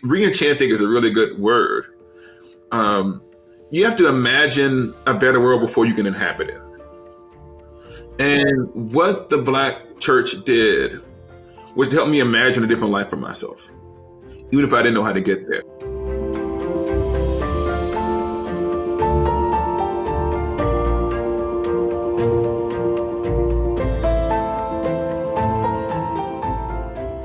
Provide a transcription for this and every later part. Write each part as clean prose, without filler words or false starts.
Re-enchanting is a really good word. You have to imagine a better world before you can inhabit it. And what the Black church did was to help me imagine a different life for myself, even if I didn't know how to get there.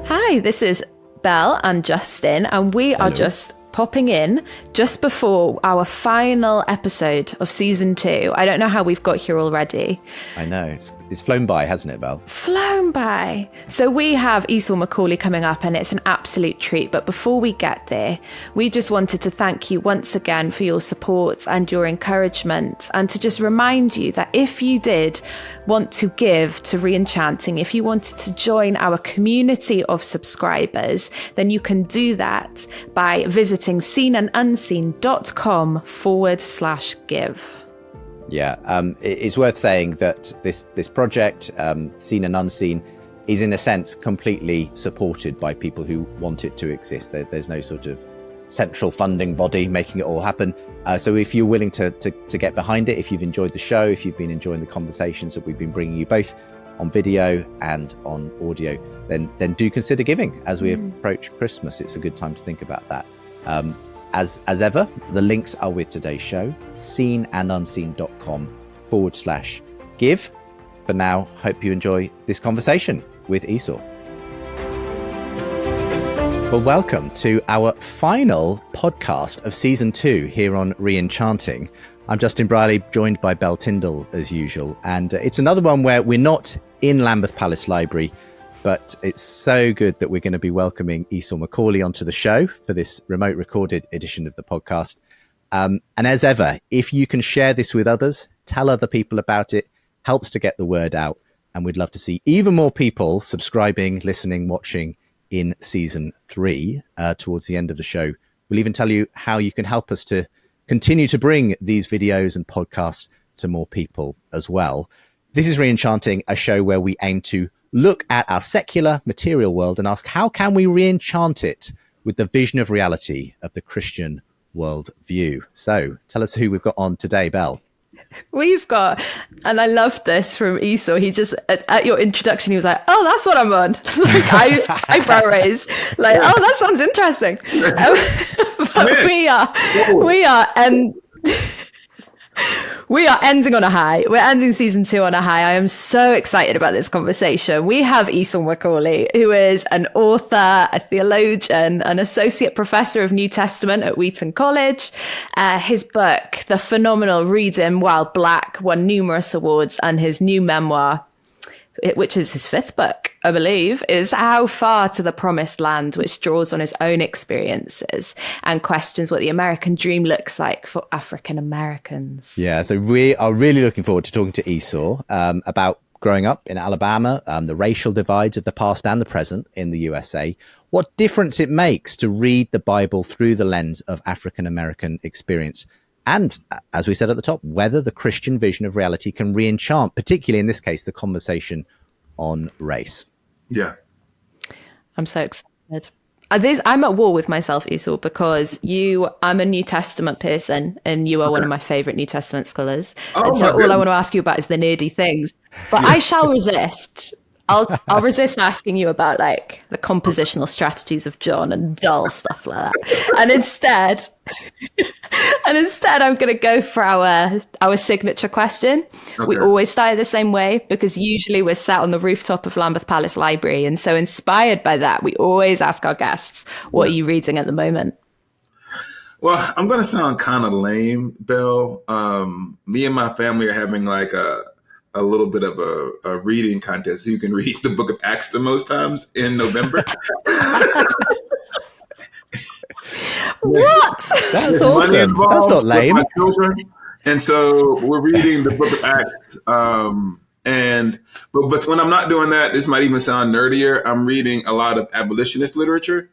Hi, this is Belle and Justin, and we are just popping in just before our final episode of season 2. I don't know how we've got here already. I know. It's flown by, hasn't it, Belle? Flown by. So we have Esau McCaulley coming up, and it's an absolute treat. But before we get there, we just wanted to thank you once again for your support and your encouragement, and to just remind you that if you did want to give to Re-Enchanting, if you wanted to join our community of subscribers, then you can do that by visiting seenandunseen.com/give. Yeah, it's worth saying that this project, Seen and Unseen, is in a sense completely supported by people who want it to exist. There's no sort of central funding body making it all happen. So if you're willing to get behind it, if you've enjoyed the show, if you've been enjoying the conversations that we've been bringing you both on video and on audio, then do consider giving as we approach Christmas. It's a good time to think about that. As ever, the links are with today's show, seenandunseen.com/give. For now, hope you enjoy this conversation with Esau. Well, welcome to our final podcast of season 2 here on Re-Enchanting. I'm Justin Brierley, joined by Belle Tindall as usual. And it's another one where we're not in Lambeth Palace Library, but it's so good that we're going to be welcoming Esau McCaulley onto the show for this remote recorded edition of the podcast. And as ever, if you can share this with others, tell other people about it, helps to get the word out. And we'd love to see even more people subscribing, listening, watching in season 3 towards the end of the show. We'll even tell you how you can help us to continue to bring these videos and podcasts to more people as well. This is Re-Enchanting, a show where we aim to look at our secular material world and ask, how can we re-enchant it with the vision of reality of the Christian worldview? So tell us who we've got on today, Belle. We've got, and I love this from Esau, he just, at your introduction, he was like, oh, that's what I'm on. Like, eyebrow raise. Like, oh, that sounds interesting. But we are ending on a high. We're ending season 2 on a high. I am so excited about this conversation. We have Esau McCaulley, who is an author, a theologian, an associate professor of New Testament at Wheaton College. His book, the phenomenal Reading While Black, won numerous awards, and his new memoir, which is his 5th book, I believe, is How Far to the Promised Land, which draws on his own experiences and questions what the American dream looks like for African Americans. Yeah, so we are really looking forward to talking to Esau about growing up in Alabama, the racial divides of the past and the present in the USA, what difference it makes to read the Bible through the lens of African American experience. And as we said at the top, whether the Christian vision of reality can re-enchant, particularly in this case, the conversation on race. Yeah. I'm so excited. I'm at war with myself, Esau, because I'm a New Testament person and you are one of my favorite New Testament scholars. And so all I want to ask you about is the nerdy things. But I shall resist. I'll resist asking you about like the compositional strategies of John and dull stuff like that. And instead I'm going to go for our signature question. Okay. We always start the same way because usually we're sat on the rooftop of Lambeth Palace Library. And so inspired by that, we always ask our guests, what are you reading at the moment? Well, I'm going to sound kind of lame, Belle. Me and my family are having like a little bit of a reading contest. You can read the book of Acts the most times in November. What? That's awesome. That's not lame. And so we're reading the book of Acts. But when I'm not doing that, this might even sound nerdier. I'm reading a lot of abolitionist literature.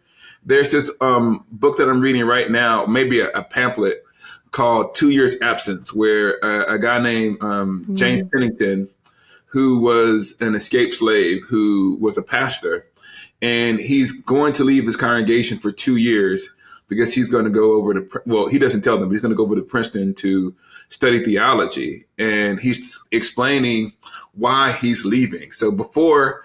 There's this book that I'm reading right now, maybe a pamphlet called 2 Years Absence, where a guy named James Pennington, who was an escaped slave, who was a pastor and he's going to leave his congregation for 2 years because he's going to go over to, well, he doesn't tell them, but he's going to go over to Princeton to study theology. And he's explaining why he's leaving. So before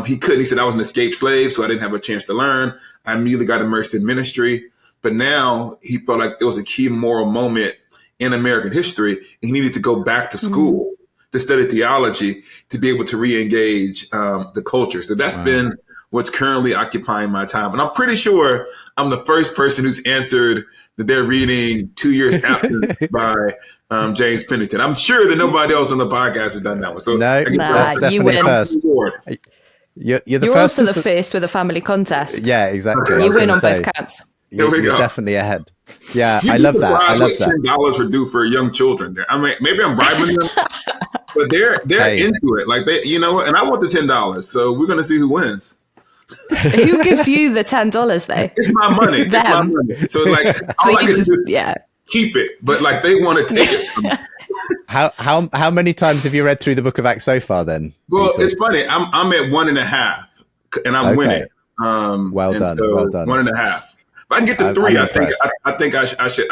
he couldn't, he said, I was an escaped slave, so I didn't have a chance to learn. I immediately got immersed in ministry. But now he felt like it was a key moral moment in American history. And he needed to go back to school to study theology to be able to re-engage the culture. So that's been what's currently occupying my time. And I'm pretty sure I'm the first person who's answered that they're reading 2 Years Absence by James Pennington. I'm sure that nobody else on the podcast has done that one. So no, that's definitely first. You're also the first with a family contest. Yeah, exactly. You win on both counts. You're definitely ahead. Yeah, I love that. I love that. $10 would do for young children there. I mean, maybe I'm bribing them, but they're into it. Like they, you know what? And I want the $10. So we're going to see who wins. Who gives you the $10 though? It's my money. It's my money. So like, all I can do is keep it, but like they want to take it from me. How many times have you read through the Book of Acts so far? Then, well, it's funny. I'm at 1.5, and I'm winning. Well done. Well done. 1.5. If I can get to 3, I think I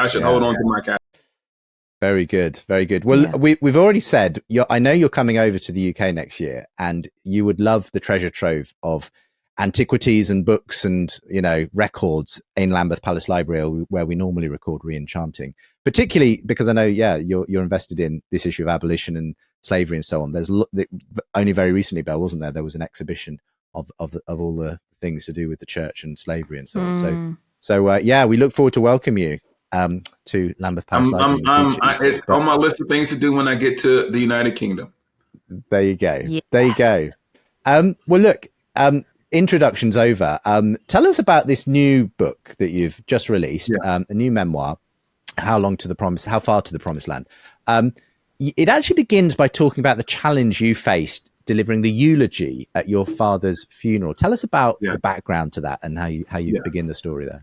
should hold on to my cap. Very good. Very good. Well, we've already said, I know you're coming over to the UK next year, and you would love the treasure trove of antiquities and books and, you know, records in Lambeth Palace Library, where we normally record Re-Enchanting, particularly because I know, you're invested in this issue of abolition and slavery and so on. There's only very recently, Belle, wasn't there? There was an exhibition of all the things to do with the church and slavery and so on. So we look forward to welcome you to Lambeth Palace Library. It's on my list of things to do when I get to the United Kingdom. There you go. Yes. There you go. Well, look, introduction's over. Tell us about this new book that you've just released, a new memoir, How Far to the Promised Land. It actually begins by talking about the challenge you faced delivering the eulogy at your father's funeral. Tell us about the background to that and how you begin the story there.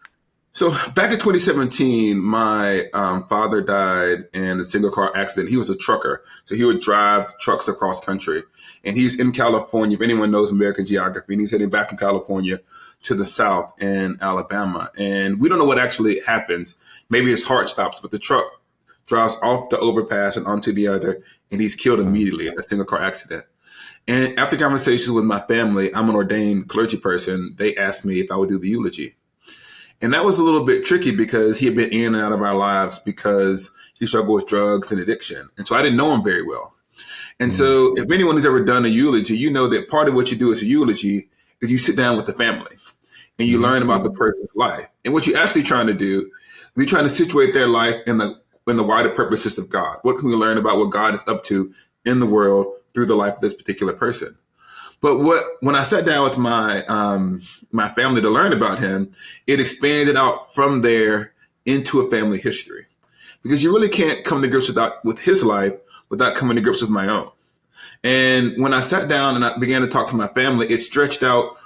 So back in 2017, my father died in a single car accident. He was a trucker, so he would drive trucks across country. And he's in California, if anyone knows American geography, and he's heading back from California to the south in Alabama. And we don't know what actually happens. Maybe his heart stops, but the truck drives off the overpass and onto the other, and he's killed immediately in a single car accident. And after conversations with my family, I'm an ordained clergy person, they asked me if I would do the eulogy. And that was a little bit tricky because he had been in and out of our lives because he struggled with drugs and addiction. And so I didn't know him very well. And so if anyone who's ever done a eulogy, you know that part of what you do as a eulogy is you sit down with the family and you learn about the person's life. And what you're actually trying to do is you're trying to situate their life in the wider purposes of God. What can we learn about what God is up to in the world through the life of this particular person? But when I sat down with my my family to learn about him, it expanded out from there into a family history, because you really can't come to grips with his life without coming to grips with my own. And when I sat down and I began to talk to my family, it stretched out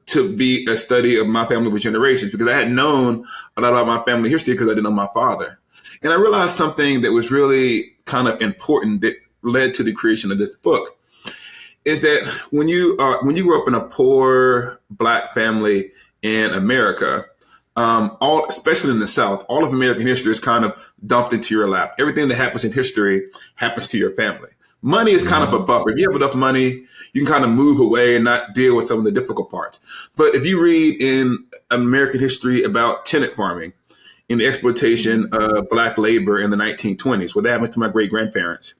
to be a study of my family with generations, because I had known a lot about my family history because I didn't know my father. And I realized something that was really kind of important that led to the creation of this book is that when you grew up in a poor Black family in America, especially in the South, all of American history is kind of dumped into your lap. Everything that happens in history happens to your family. Money is kind of a buffer. If you have enough money, you can kind of move away and not deal with some of the difficult parts. But if you read in American history about tenant farming and the exploitation of Black labor in the 1920s, what happened to my great-grandparents,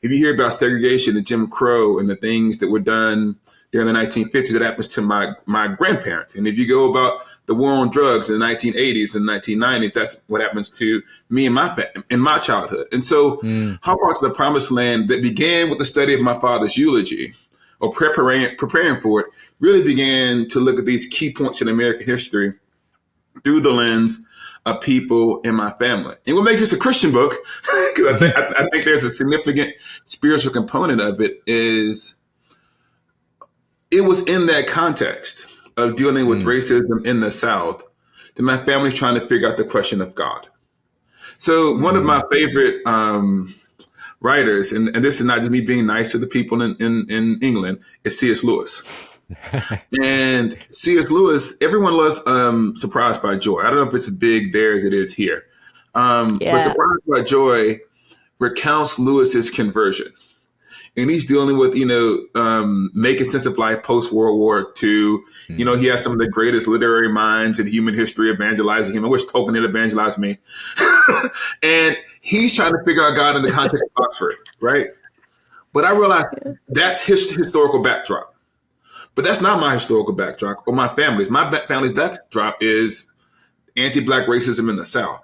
if you hear about segregation and Jim Crow and the things that were done during the 1950s, that happens to my grandparents. And if you go about the war on drugs in the 1980s and 1990s, that's what happens to me and my childhood. And so How Far to the Promised Land, that began with the study of my father's eulogy, or preparing for it, really began to look at these key points in American history through the lens of people in my family. And what makes this a Christian book, because I think there's a significant spiritual component of it, is it was in that context of dealing with racism in the South that my family's trying to figure out the question of God. So one of my favorite writers, and this is not just me being nice to the people in England, is C.S. Lewis. And C.S. Lewis, everyone loves Surprised by Joy. I don't know if it's as big there as it is here. But Yeah. Surprised by Joy recounts Lewis's conversion. And he's dealing with, making sense of life post World War II. He has some of the greatest literary minds in human history evangelizing him. I wish Tolkien had evangelized me. And he's trying to figure out God in the context of Oxford, right? But I realized that's his historical backdrop. But that's not my historical backdrop or my family's. My family's backdrop is anti-Black racism in the South.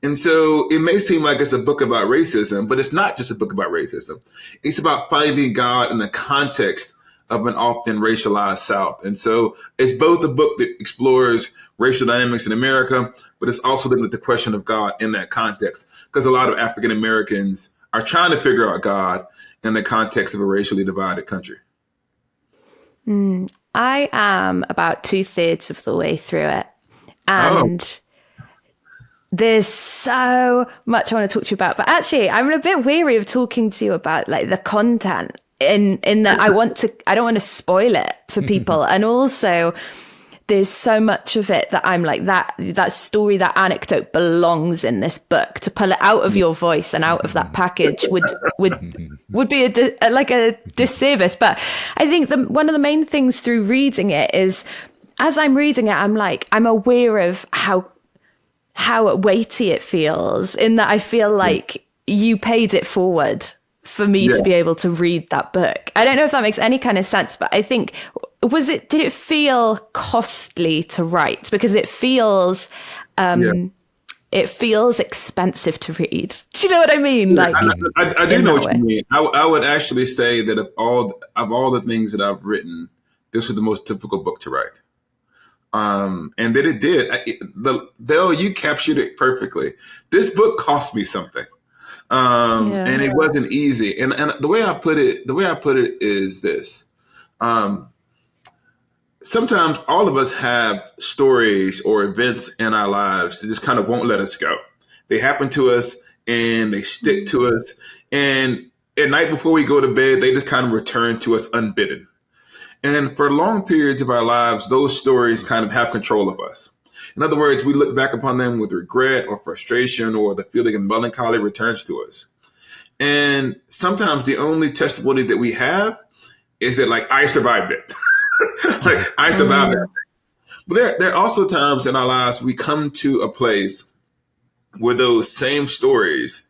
And so it may seem like it's a book about racism, but it's not just a book about racism. It's about finding God in the context of an often racialized South. And so it's both a book that explores racial dynamics in America, but it's also looking at the question of God in that context, because a lot of African Americans are trying to figure out God in the context of a racially divided country. I am about 2/3 of the way through it. And there's so much I want to talk to you about, but actually I'm a bit weary of talking to you about like the content in that I don't want to spoil it for people. And also there's so much of it that I'm like, that story, that anecdote belongs in this book. To pull it out of your voice and out of that package would be a disservice. But I think one of the main things through reading it is, as I'm reading it, I'm aware of how weighty it feels, in that I feel like you paid it forward for me to be able to read that book. I don't know if that makes any kind of sense, but I think, did it feel costly to write? Because it feels expensive to read. Do you know what I mean? Like, I do know what you mean. I would actually say that of all the things that I've written, this was the most difficult book to write. And that it did. You captured it perfectly. This book cost me something. And it wasn't easy. And the way I put it is this. Sometimes all of us have stories or events in our lives that just kind of won't let us go. They happen to us and they stick to us. And at night before we go to bed, they just kind of return to us unbidden. And for long periods of our lives, those stories kind of have control of us. In other words, we look back upon them with regret or frustration, or the feeling of melancholy returns to us. And sometimes the only testimony that we have is that, like, I survived it. Like, I survived it. But there are also times in our lives we come to a place where those same stories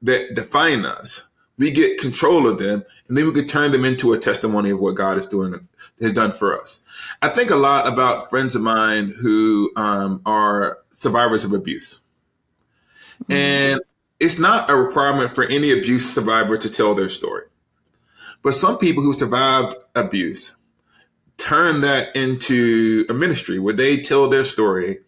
that define us, we get control of them, and then we could turn them into a testimony of what God has done for us. I think a lot about friends of mine who are survivors of abuse. And it's not a requirement for any abuse survivor to tell their story. But some people who survived abuse turn that into a ministry where they tell their story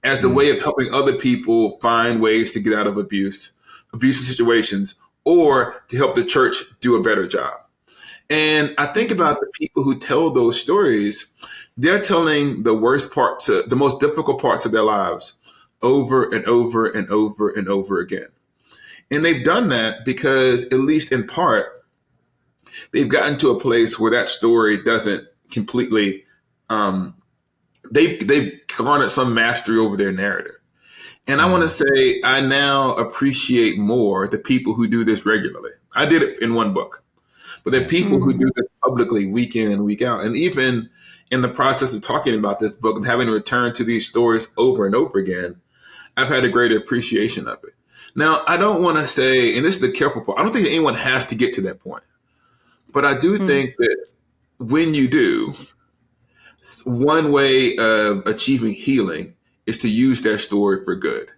as a way of helping other people find ways to get out of abusive situations, or to help the church do a better job. And I think about the people who tell those stories, they're telling the worst parts, the most difficult parts of their lives over and over and over and over again. And they've done that because, at least in part, they've gotten to a place where that story doesn't completely, they've garnered some mastery over their narrative. And I want to say, I now appreciate more the people who do this regularly. I did it in one book, but there are people who do this publicly week in and week out. And even in the process of talking about this book, of having to return to these stories over and over again, I've had a greater appreciation of it. Now, I don't want to say, and this is the careful part, I don't think that anyone has to get to that point. But I do think that when you do, one way of achieving healing is to use their story for good.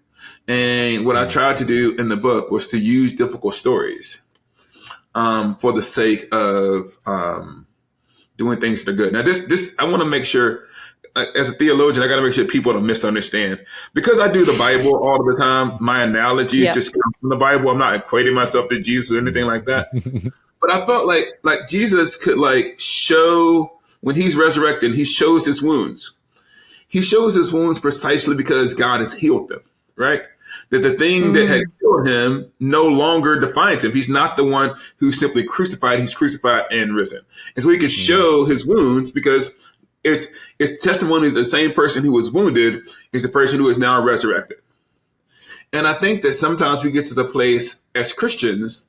And what I tried to do in the book was to use difficult stories for the sake of doing things that are good. Now, this I want to make sure, as a theologian, I got to make sure people don't misunderstand. Because I do the Bible all of the time, my analogies just come from the Bible. I'm not equating myself to Jesus or anything like that. But I felt like Jesus could show, when he's resurrected, he shows his wounds. He shows his wounds precisely because God has healed them, right? that the thing that had killed him no longer defines him. He's not the one who's simply crucified. He's crucified and risen. And so he can show his wounds because it's testimony that the same person who was wounded is the person who is now resurrected. And I think that sometimes we get to the place as Christians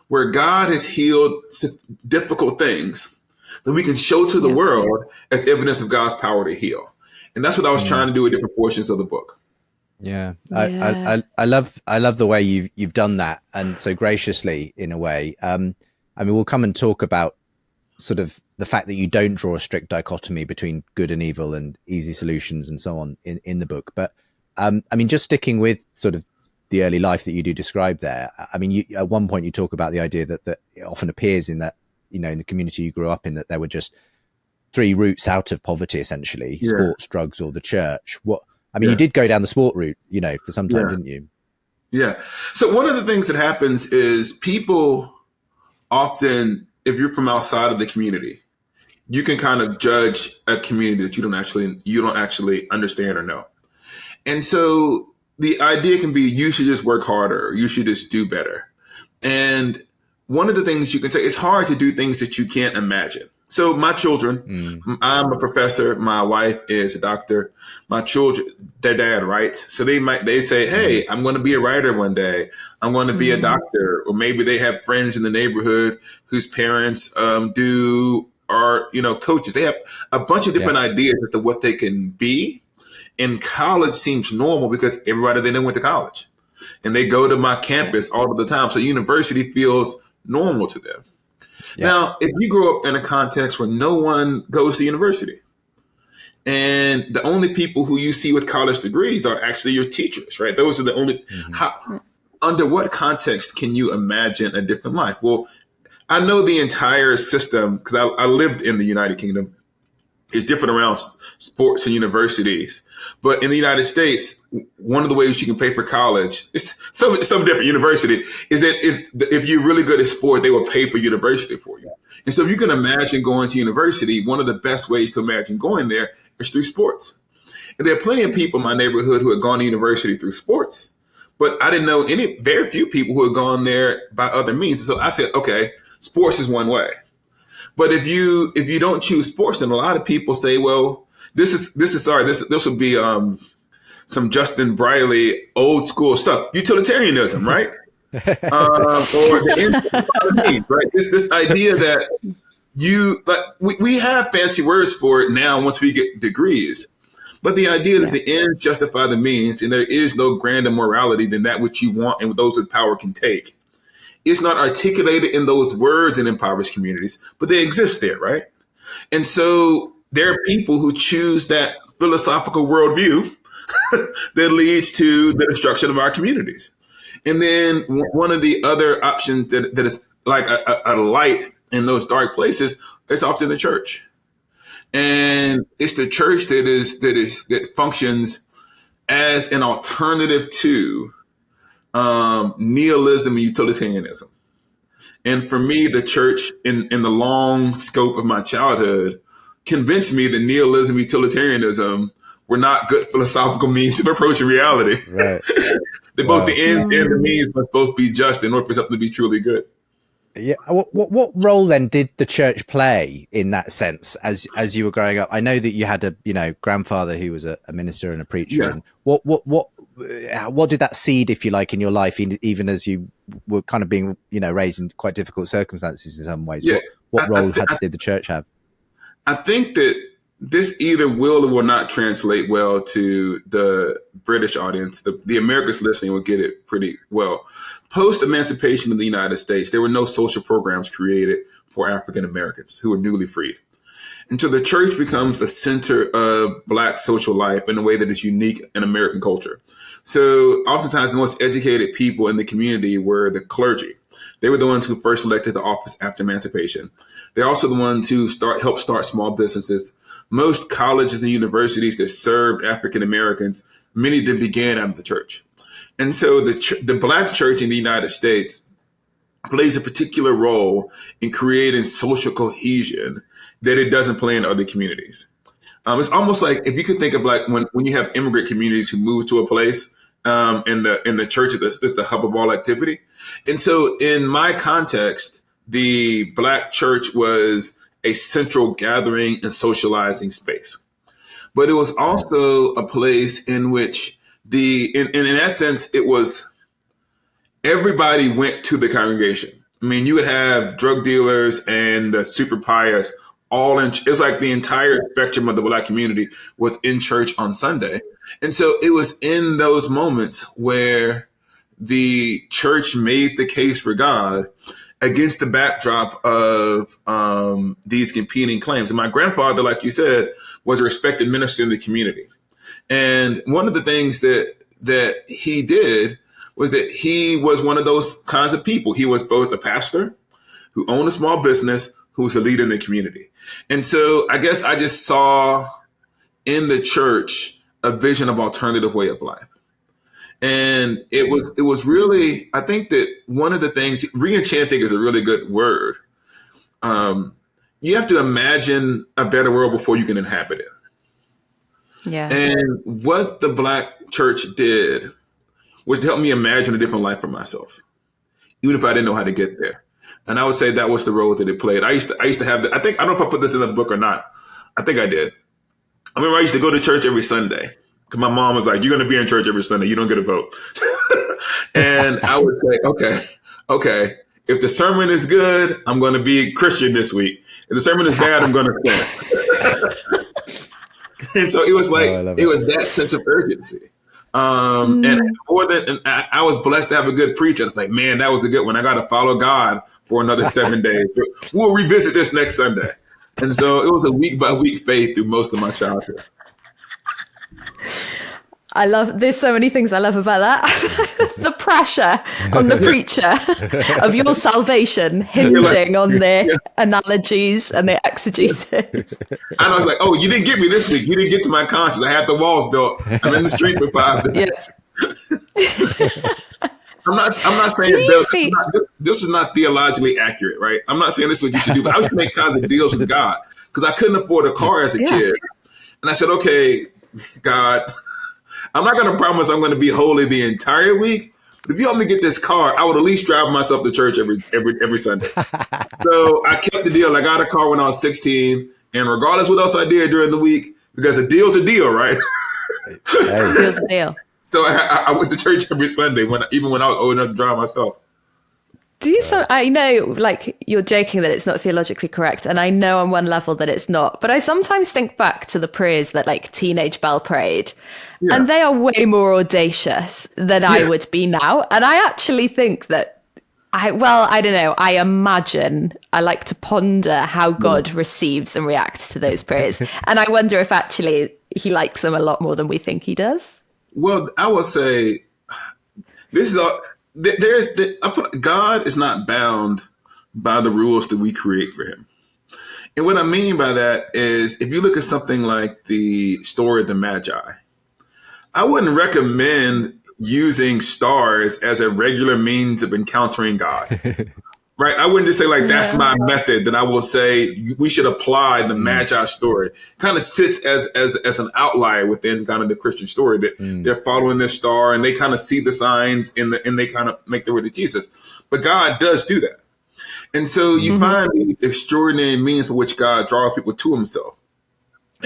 where God has healed difficult things that we can show to the world as evidence of God's power to heal. And that's what I was trying to do with different portions of the book. Yeah. I love the way you've done that, and so graciously in a way. I mean, we'll come and talk about sort of the fact that you don't draw a strict dichotomy between good and evil and easy solutions and so on in the book. But I mean, just sticking with sort of the early life that you do describe there. I mean, at one point you talk about the idea that it often appears in that, you know, in the community you grew up in, that there were just three routes out of poverty, essentially: sports, drugs, or the church. You did go down the sport route, you know, for some time, didn't you? Yeah. So one of the things that happens is people often, if you're from outside of the community, you can kind of judge a community that you don't actually understand or know. And so the idea can be, you should just work harder, or you should just do better. And one of the things you can say, it's hard to do things that you can't imagine. So my children, I'm a professor. My wife is a doctor. My children, their dad writes. So they say, hey, I'm going to be a writer one day. I'm going to be a doctor. Or maybe they have friends in the neighborhood whose parents are, coaches. They have a bunch of different ideas as to what they can be. And college seems normal because everybody they know went to college. And they go to my campus all of the time. So university feels normal to them. Yeah. Now, if you grow up in a context where no one goes to university, and the only people who you see with college degrees are actually your teachers, right? Those are the only, under what context can you imagine a different life? Well, I know the entire system, because I lived in the United Kingdom, is different around sports and universities. But in the United States, one of the ways you can pay for college, it's some different university, is that if you're really good at sport, they will pay for university for you. And so if you can imagine going to university, one of the best ways to imagine going there is through sports. And there are plenty of people in my neighborhood who had gone to university through sports, but I didn't know very few people who had gone there by other means. So I said, okay, sports is one way. But if you don't choose sports, then a lot of people say, well, this will be some Justin Brierley old school stuff, utilitarianism, right? Or the end, right? This idea that we have fancy words for it now once we get degrees, but the idea that the ends justify the means, and there is no grander morality than that which you want and those with power can take. It's not articulated in those words in impoverished communities, but they exist there, right? And so there are people who choose that philosophical worldview that leads to the destruction of our communities. And then one of the other options that is like a light in those dark places is often the church. And it's the church that functions as an alternative to nihilism and utilitarianism. And for me, the church in the long scope of my childhood convinced me that nihilism and utilitarianism were not good philosophical means of approaching reality. Right. Both the ends and the means must both be just in order for something to be truly good. Yeah. What role then did the church play in that sense as you were growing up? I know that you had a grandfather who was a minister and a preacher. Yeah. And what did that seed, if you like, in your life, even as you were kind of being raised in quite difficult circumstances in some ways? Yeah. What role did the church have? I think that this either will or will not translate well to the British audience. The Americans listening will get it pretty well. Post-emancipation in the United States, there were no social programs created for African Americans who were newly freed. And so the church becomes a center of Black social life in a way that is unique in American culture. So oftentimes the most educated people in the community were the clergy. They were the ones who first elected the office after emancipation. They're also the ones who helped start small businesses. Most colleges and universities that served African Americans, many of them began out of the church. And so the Black church in the United States plays a particular role in creating social cohesion that it doesn't play in other communities. It's almost like if you could think of like when you have immigrant communities who move to a place, and the church is the hub of all activity. And so in my context, the Black church was a central gathering and socializing space. But it was also a place in which in that sense, it was everybody went to the congregation. I mean, you would have drug dealers and the super pious all in. It's like the entire spectrum of the Black community was in church on Sunday. And so it was in those moments where the church made the case for God against the backdrop of these competing claims. And my grandfather, like you said, was a respected minister in the community. And one of the things that he did was that he was one of those kinds of people. He was both a pastor who owned a small business, who was a leader in the community. And so I guess I just saw in the church a vision of alternative way of life. And it was really, I think that one of the things, re-enchanting is a really good word. You have to imagine a better world before you can inhabit it. Yeah. And what the Black church did was to help me imagine a different life for myself, even if I didn't know how to get there. And I would say that was the role that it played. I used to have I don't know if I put this in the book or not. I think I did. I remember I used to go to church every Sunday because my mom was like, "You're going to be in church every Sunday. You don't get a vote." And I would say, okay. If the sermon is good, I'm going to be Christian this week. If the sermon is bad, I'm going to sin. And so it was like, it was that sense of urgency. And I was blessed to have a good preacher. I was like, man, that was a good one. I got to follow God for another 7 days. We'll revisit this next Sunday. And so it was a week by week faith through most of my childhood. There's so many things I love about that. The pressure on the preacher of your salvation hinging on the analogies and the exegesis. And I was like, oh, you didn't get me this week. You didn't get to my conscience. I had the walls built. I'm in the streets for 5 days. I'm not saying this is not theologically accurate, right? I'm not saying this is what you should do, but I used to make kinds of deals with God because I couldn't afford a car as a kid. And I said, okay, God, I'm not going to promise I'm going to be holy the entire week. But if you help me get this car, I would at least drive myself to church every Sunday. So I kept the deal. I got a car when I was 16. And regardless what else I did during the week, because a deal's a deal, right? Deal's a deal. So I went to church every Sunday, even when I was old enough to drive myself. I know, like, you're joking that it's not theologically correct, and I know on one level that it's not, but I sometimes think back to the prayers that, like, teenage Belle prayed, and they are way more audacious than I would be now. And I actually think that, I don't know, I imagine, I like to ponder how God receives and reacts to those prayers. And I wonder if actually he likes them a lot more than we think he does. Well, I would say this is all. God is not bound by the rules that we create for him. And what I mean by that is if you look at something like the story of the Magi, I wouldn't recommend using stars as a regular means of encountering God. Right? I wouldn't just say like, that's my method that I will say we should apply the Magi story. Kind of sits as an outlier within kind of the Christian story that they're following this star and they kind of see the signs and they kind of make their way to Jesus. But God does do that. And so you find these extraordinary means for which God draws people to himself.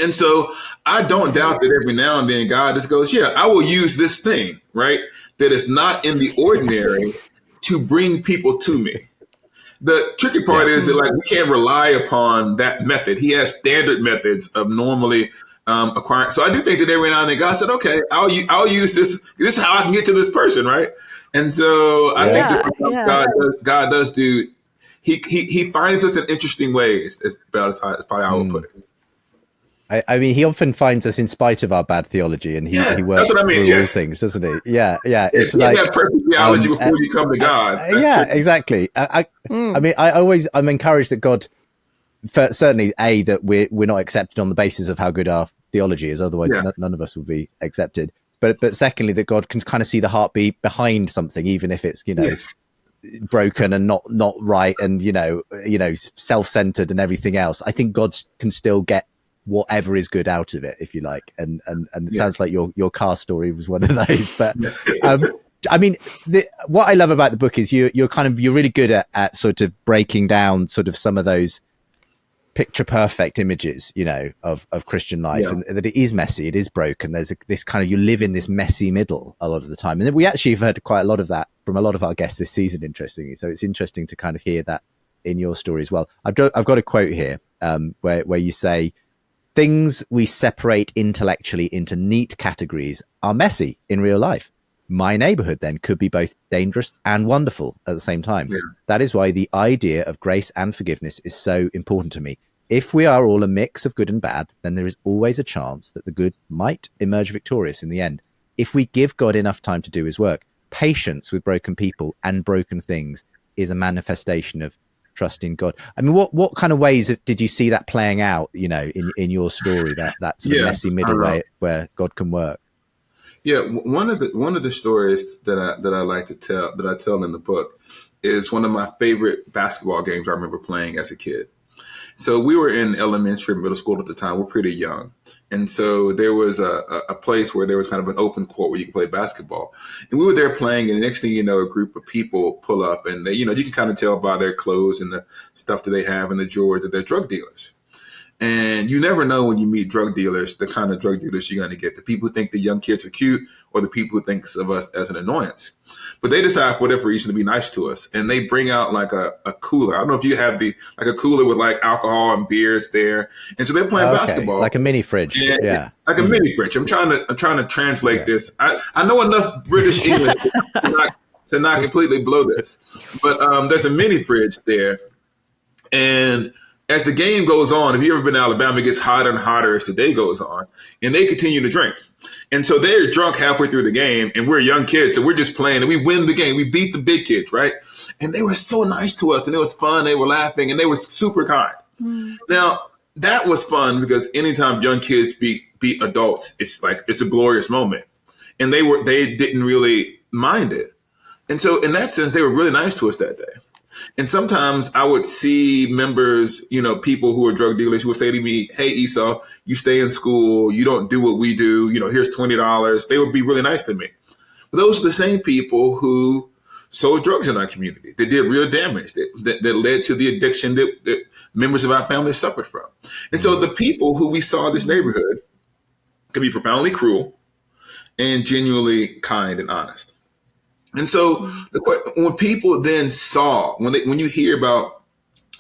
And so I don't doubt that every now and then God just goes, I will use this thing, right? That is not in the ordinary to bring people to me. The tricky part is that like we can't rely upon that method. He has standard methods of normally acquiring. So I do think that every now and then God said, "Okay, I'll use this. This is how I can get to this person, right?" And so I think that God does do. He finds us in interesting ways. That's probably how I would put it. I mean, he often finds us in spite of our bad theology, and he works through all things, doesn't he? Yeah. It's like have perfect theology before you come to God. Exactly. I'm encouraged that God, certainly, that we're not accepted on the basis of how good our theology is. Otherwise, none of us would be accepted. But secondly, that God can kind of see the heartbeat behind something, even if it's broken and not right, and self-centered and everything else. I think God can still get whatever is good out of it, if you like. And it sounds like your car story was one of those. But I mean, what I love about the book is you're really good at sort of breaking down sort of some of those picture perfect images, you know, of Christian life, and that it is messy, it is broken. There's this kind of, you live in this messy middle a lot of the time. And then we actually have heard quite a lot of that from a lot of our guests this season, interestingly. So it's interesting to kind of hear that in your story as well. I've got a quote here where you say, things we separate intellectually into neat categories are messy in real life. My neighborhood then could be both dangerous and wonderful at the same time. That is why the idea of grace and forgiveness is so important to me. If we are all a mix of good and bad, then there is always a chance that the good might emerge victorious in the end. If we give God enough time to do his work, patience with broken people and broken things is a manifestation of trust in God. I mean, what kind of ways did you see that playing out, you know, in your story, that sort of messy middle way where God can work? Yeah, one of the stories that I like to tell, that I tell in the book, is one of my favorite basketball games I remember playing as a kid. So we were in elementary, middle school at the time. We're pretty young. And so there was a place where there was kind of an open court where you could play basketball. And we were there playing, and the next thing you know, a group of people pull up, and they, you know, you can kind of tell by their clothes and the stuff that they have in the drawers that they're drug dealers. And you never know when you meet drug dealers, the kind of drug dealers you're going to get. The people who think the young kids are cute, or the people who think of us as an annoyance. But they decide for whatever reason to be nice to us. And they bring out like a cooler. I don't know if you have like a cooler with like alcohol and beers there. And so they're playing basketball. Like a mini fridge. Yeah. Like a mini fridge. I'm trying to translate this. I know enough British English to not completely blow this. But there's a mini fridge there. And as the game goes on, if you've ever been to Alabama, it gets hotter and hotter as the day goes on, and they continue to drink. And so they're drunk halfway through the game, and we're young kids, and we're just playing, and we win the game. We beat the big kids, right? And they were so nice to us, and it was fun. They were laughing, and they were super kind. Now, that was fun because anytime young kids beat adults, it's a glorious moment. And they didn't really mind it. And so in that sense, they were really nice to us that day. And sometimes I would see members, you know, people who are drug dealers who would say to me, hey, Esau, you stay in school. You don't do what we do. You know, here's $20. They would be really nice to me. But those are the same people who sold drugs in our community. They did real damage that led to the addiction that members of our family suffered from. And so the people who we saw in this neighborhood could be profoundly cruel and genuinely kind and honest. And so when people then saw, when you hear about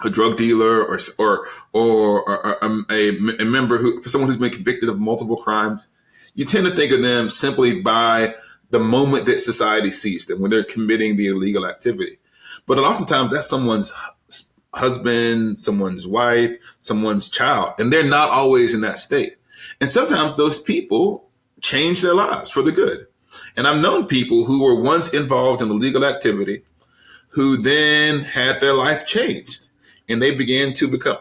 a drug dealer or a member someone who's been convicted of multiple crimes, you tend to think of them simply by the moment that society sees them when they're committing the illegal activity. But oftentimes that's someone's husband, someone's wife, someone's child, and they're not always in that state. And sometimes those people change their lives for the good. And I've known people who were once involved in illegal activity who then had their life changed, and they began to become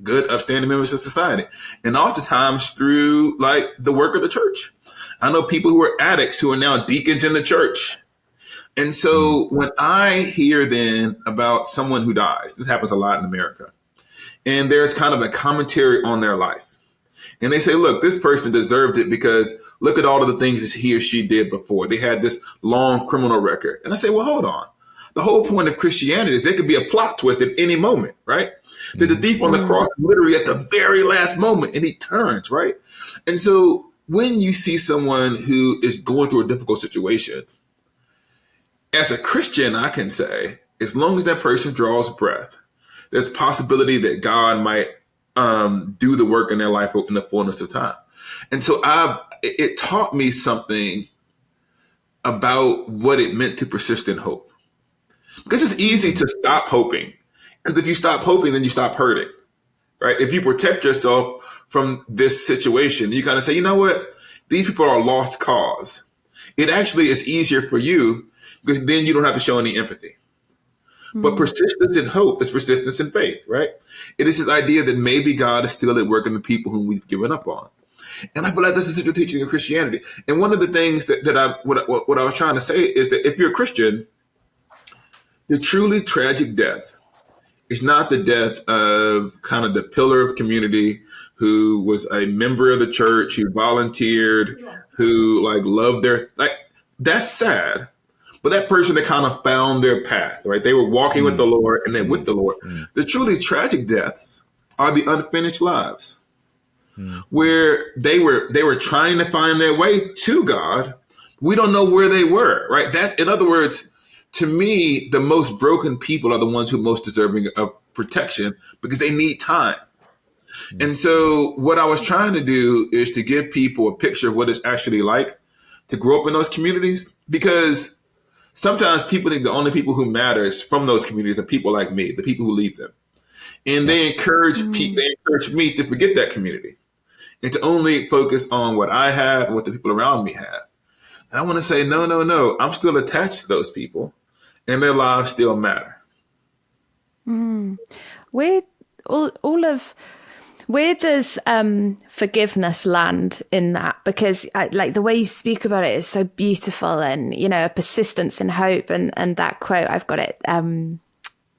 good, upstanding members of society. And oftentimes through like the work of the church. I know people who are addicts who are now deacons in the church. And so when I hear then about someone who dies, this happens a lot in America, and there's kind of a commentary on their life. And they say, look, this person deserved it because look at all of the things that he or she did before. They had this long criminal record. And I say, well, hold on. The whole point of Christianity is there could be a plot twist at any moment, right? That the thief on the cross literally at the very last moment, and he turns, right? And so when you see someone who is going through a difficult situation, as a Christian, I can say, as long as that person draws breath, there's a possibility that God might do the work in their life in the fullness of time. And so it taught me something about what it meant to persist in hope. Because it's easy to stop hoping. Because if you stop hoping, then you stop hurting, right? If you protect yourself from this situation, you kind of say, you know what? These people are a lost cause. It actually is easier for you because then you don't have to show any empathy. But persistence in hope is persistence in faith, right? It is this idea that maybe God is still at work in the people whom we've given up on. And I feel like this is central teaching of Christianity. And one of the things that I was trying to say is that if you're a Christian, the truly tragic death is not the death of kind of the pillar of community who was a member of the church, who volunteered, who like loved their, like, that's sad. But that person that kind of found their path, right? They were walking with the Lord and then with the Lord. The truly tragic deaths are the unfinished lives where they were trying to find their way to God. We don't know where they were, right? That, in other words, to me, the most broken people are the ones who are most deserving of protection because they need time. And so what I was trying to do is to give people a picture of what it's actually like to grow up in those communities, because sometimes people think the only people who matters from those communities are people like me, the people who leave them. And they encourage me to forget that community and to only focus on what I have and what the people around me have. And I want to say, no, I'm still attached to those people and their lives still matter. Where does forgiveness land in that? Because like the way you speak about it is so beautiful, and, you know, a persistence in hope, and that quote, I've got it,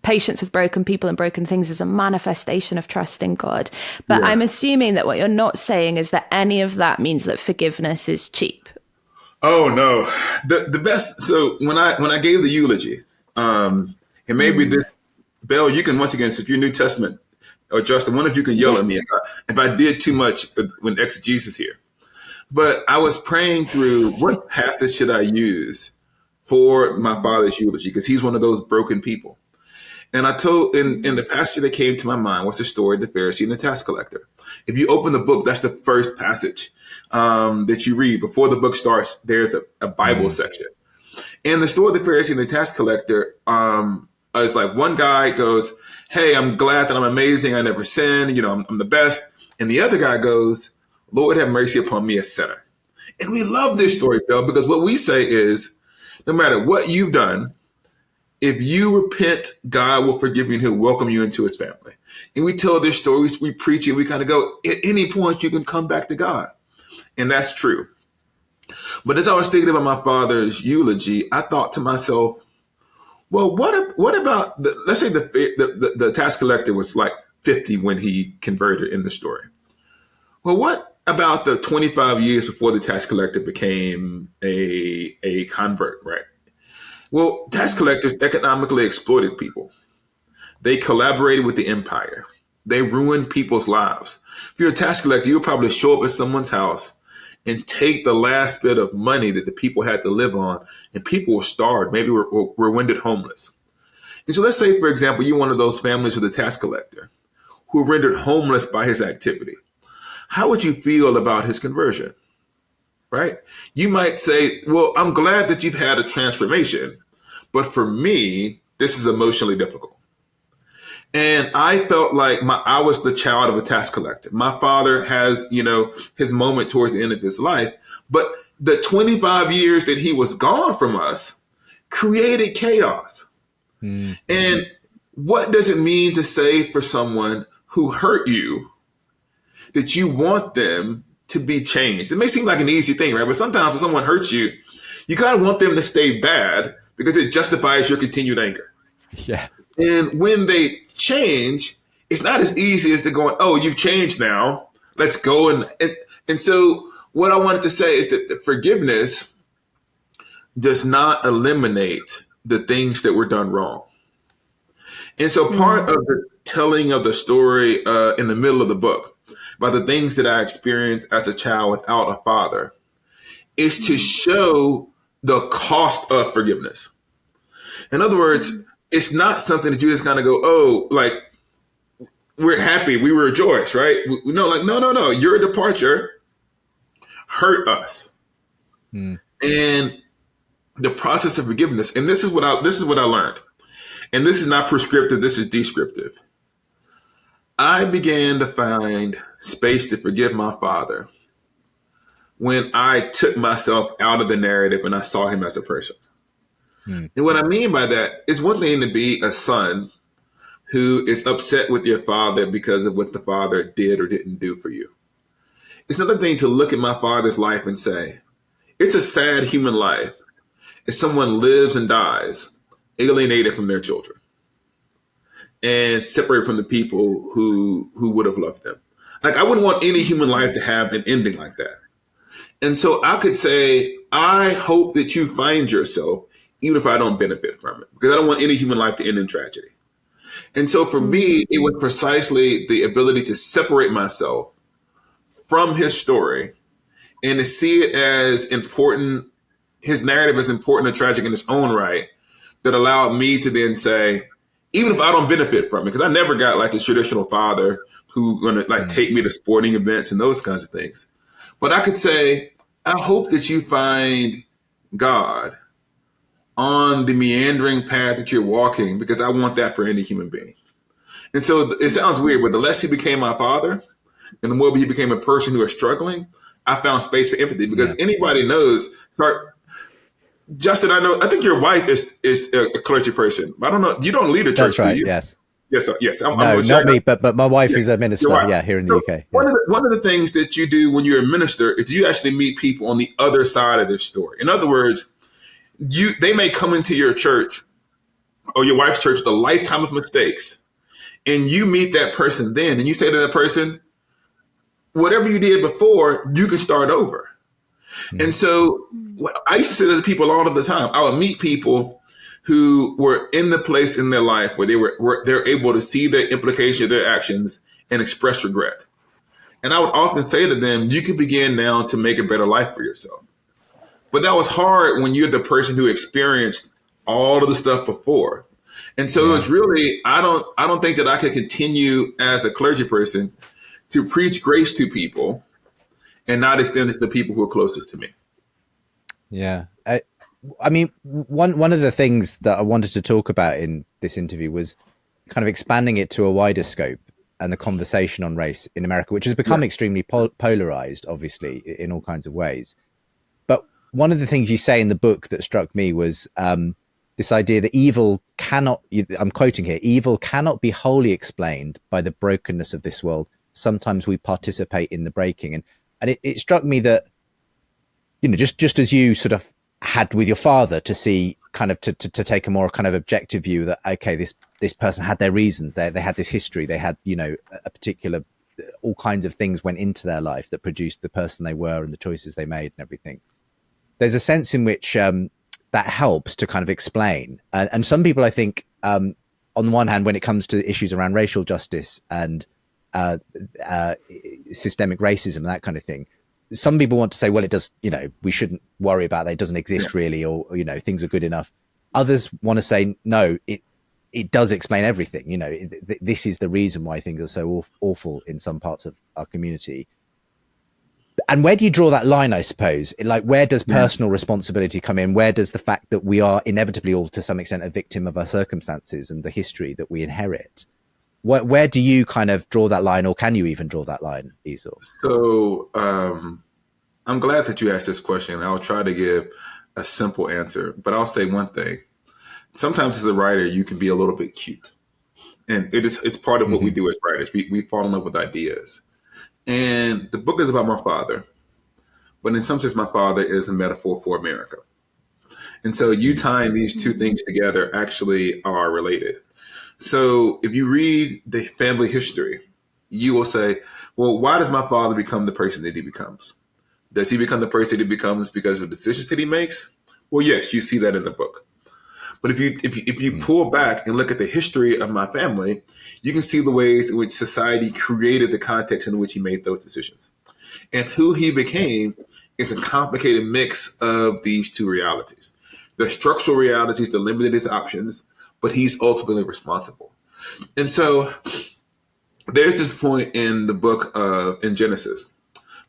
patience with broken people and broken things is a manifestation of trust in God. But I'm assuming that what you're not saying is that any of that means that forgiveness is cheap. Oh no, the best. So when I gave the eulogy, and maybe this, Belle, you can once again, if you're New Testament, or Justin, one of you can yell at me if I did too much when exegesis here. But I was praying through what passage should I use for my father's eulogy, because he's one of those broken people. And I told in the passage that came to my mind was the story of the Pharisee and the tax collector. If you open the book, that's the first passage that you read. Before the book starts, there's a Bible section. And the story of the Pharisee and the tax collector is like, one guy goes, hey, I'm glad that I'm amazing. I never sin. You know, I'm the best. And the other guy goes, Lord, have mercy upon me, a sinner. And we love this story, Bill, because what we say is, no matter what you've done, if you repent, God will forgive you and he'll welcome you into his family. And we tell this story, we preach it, we kind of go, at any point you can come back to God. And that's true. But as I was thinking about my father's eulogy, I thought to myself, well, what about, let's say the tax collector was like 50 when he converted in the story. Well, what about the 25 years before the tax collector became a convert, right? Well, tax collectors economically exploited people. They collaborated with the empire. They ruined people's lives. If you're a tax collector, you'll probably show up at someone's house and take the last bit of money that the people had to live on, and people were starved, maybe were rendered homeless. And so let's say, for example, you're one of those families with a tax collector who were rendered homeless by his activity. How would you feel about his conversion, right? You might say, well, I'm glad that you've had a transformation, but for me, this is emotionally difficult. And I felt like I was the child of a tax collector. My father has, his moment towards the end of his life, but the 25 years that he was gone from us created chaos. Mm-hmm. And what does it mean to say for someone who hurt you that you want them to be changed? It may seem like an easy thing, right? But sometimes when someone hurts you, you kind of want them to stay bad because it justifies your continued anger. Yeah. And when they change, it's not as easy as to going, oh, you've changed now, let's go. And so what I wanted to say is that forgiveness does not eliminate the things that were done wrong. And so part of the telling of the story in the middle of the book about the things that I experienced as a child without a father is to show the cost of forgiveness. In other words, it's not something that you just kind of go, oh, like, we're happy, we rejoice, right? No. Your departure hurt us. And the process of forgiveness, and this is what I learned. And this is not prescriptive, this is descriptive. I began to find space to forgive my father when I took myself out of the narrative and I saw him as a person. And what I mean by that is one thing to be a son who is upset with your father because of what the father did or didn't do for you. It's another thing to look at my father's life and say, it's a sad human life if someone lives and dies alienated from their children and separated from the people who would have loved them. Like, I wouldn't want any human life to have an ending like that. And so I could say, I hope that you find yourself, even if I don't benefit from it, because I don't want any human life to end in tragedy. And so for me, it was precisely the ability to separate myself from his story and to see it as important, his narrative as important and tragic in its own right, that allowed me to then say, even if I don't benefit from it, because I never got like the traditional father who gonna like take me to sporting events and those kinds of things. But I could say, I hope that you find God on the meandering path that you're walking, because I want that for any human being. And so it sounds weird, but the less he became my father and the more he became a person who is struggling, I found space for empathy, because anybody knows, Justin, I think your wife is a clergy person. I don't know. You don't lead a church, That's right, do you? yes. Yes. No, not me, but my wife is a minister, here in the UK. Yeah. One of the things that you do when you're a minister is you actually meet people on the other side of this story. In other words, they may come into your church or your wife's church with a lifetime of mistakes, and you meet that person then, and you say to that person, whatever you did before, you can start over. And so I used to say that to people all of the time. I would meet people who were in the place in their life where they're able to see the implication of their actions and express regret. And I would often say to them, you can begin now to make a better life for yourself. But that was hard when you're the person who experienced all of the stuff before. And so it was really, I don't think that I could continue as a clergy person to preach grace to people and not extend it to the people who are closest to me. Yeah. I mean, one of the things that I wanted to talk about in this interview was kind of expanding it to a wider scope and the conversation on race in America, which has become extremely polarized, obviously, in all kinds of ways. But one of the things you say in the book that struck me was this idea that evil cannot, I'm quoting here, evil cannot be wholly explained by the brokenness of this world. Sometimes we participate in the breaking. And it struck me that, just as you sort of had with your father to see kind of to take a more kind of objective view that, okay, this person had their reasons, they had this history, they had, a particular, all kinds of things went into their life that produced the person they were and the choices they made and everything. There's a sense in which that helps to kind of explain. And some people, I think, on the one hand, when it comes to issues around racial justice and systemic racism and that kind of thing, some people want to say, well, it does, we shouldn't worry about that. It doesn't exist really, or, things are good enough. Others want to say, no, it does explain everything. This is the reason why things are so awful in some parts of our community. And where do you draw that line, I suppose? Like, where does personal responsibility come in? Where does the fact that we are inevitably all, to some extent, a victim of our circumstances and the history that we inherit? Where do you kind of draw that line, or can you even draw that line, Esau? So I'm glad that you asked this question. I'll try to give a simple answer, but I'll say one thing. Sometimes as a writer, you can be a little bit cute. And it's part of what we do as writers. We fall in love with ideas. And the book is about my father, but in some sense, my father is a metaphor for America. And so you tying these two things together actually are related. So if you read the family history, you will say, well, why does my father become the person that he becomes? Does he become the person he becomes because of decisions that he makes? Well, yes, you see that in the book. But if you pull back and look at the history of my family, you can see the ways in which society created the context in which he made those decisions. And who he became is a complicated mix of these two realities. The structural realities that limited his options, but he's ultimately responsible. And so there's this point in the book in Genesis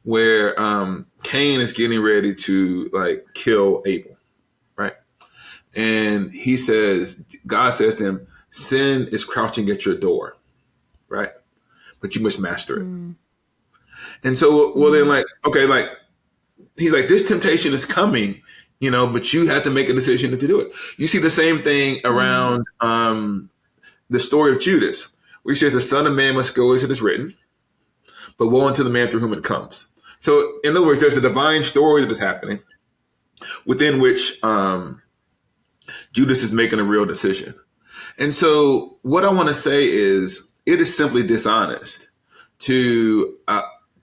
where Cain is getting ready to kill Abel, right? And God says to him, sin is crouching at your door, right? But you must master it. And so, he's like, this temptation is coming, but you have to make a decision to do it. You see the same thing around the story of Judas, where he says the Son of Man must go as it is written, but woe unto the man through whom it comes. So in other words, there's a divine story that is happening within which Judas is making a real decision. And so what I want to say is it is simply dishonest to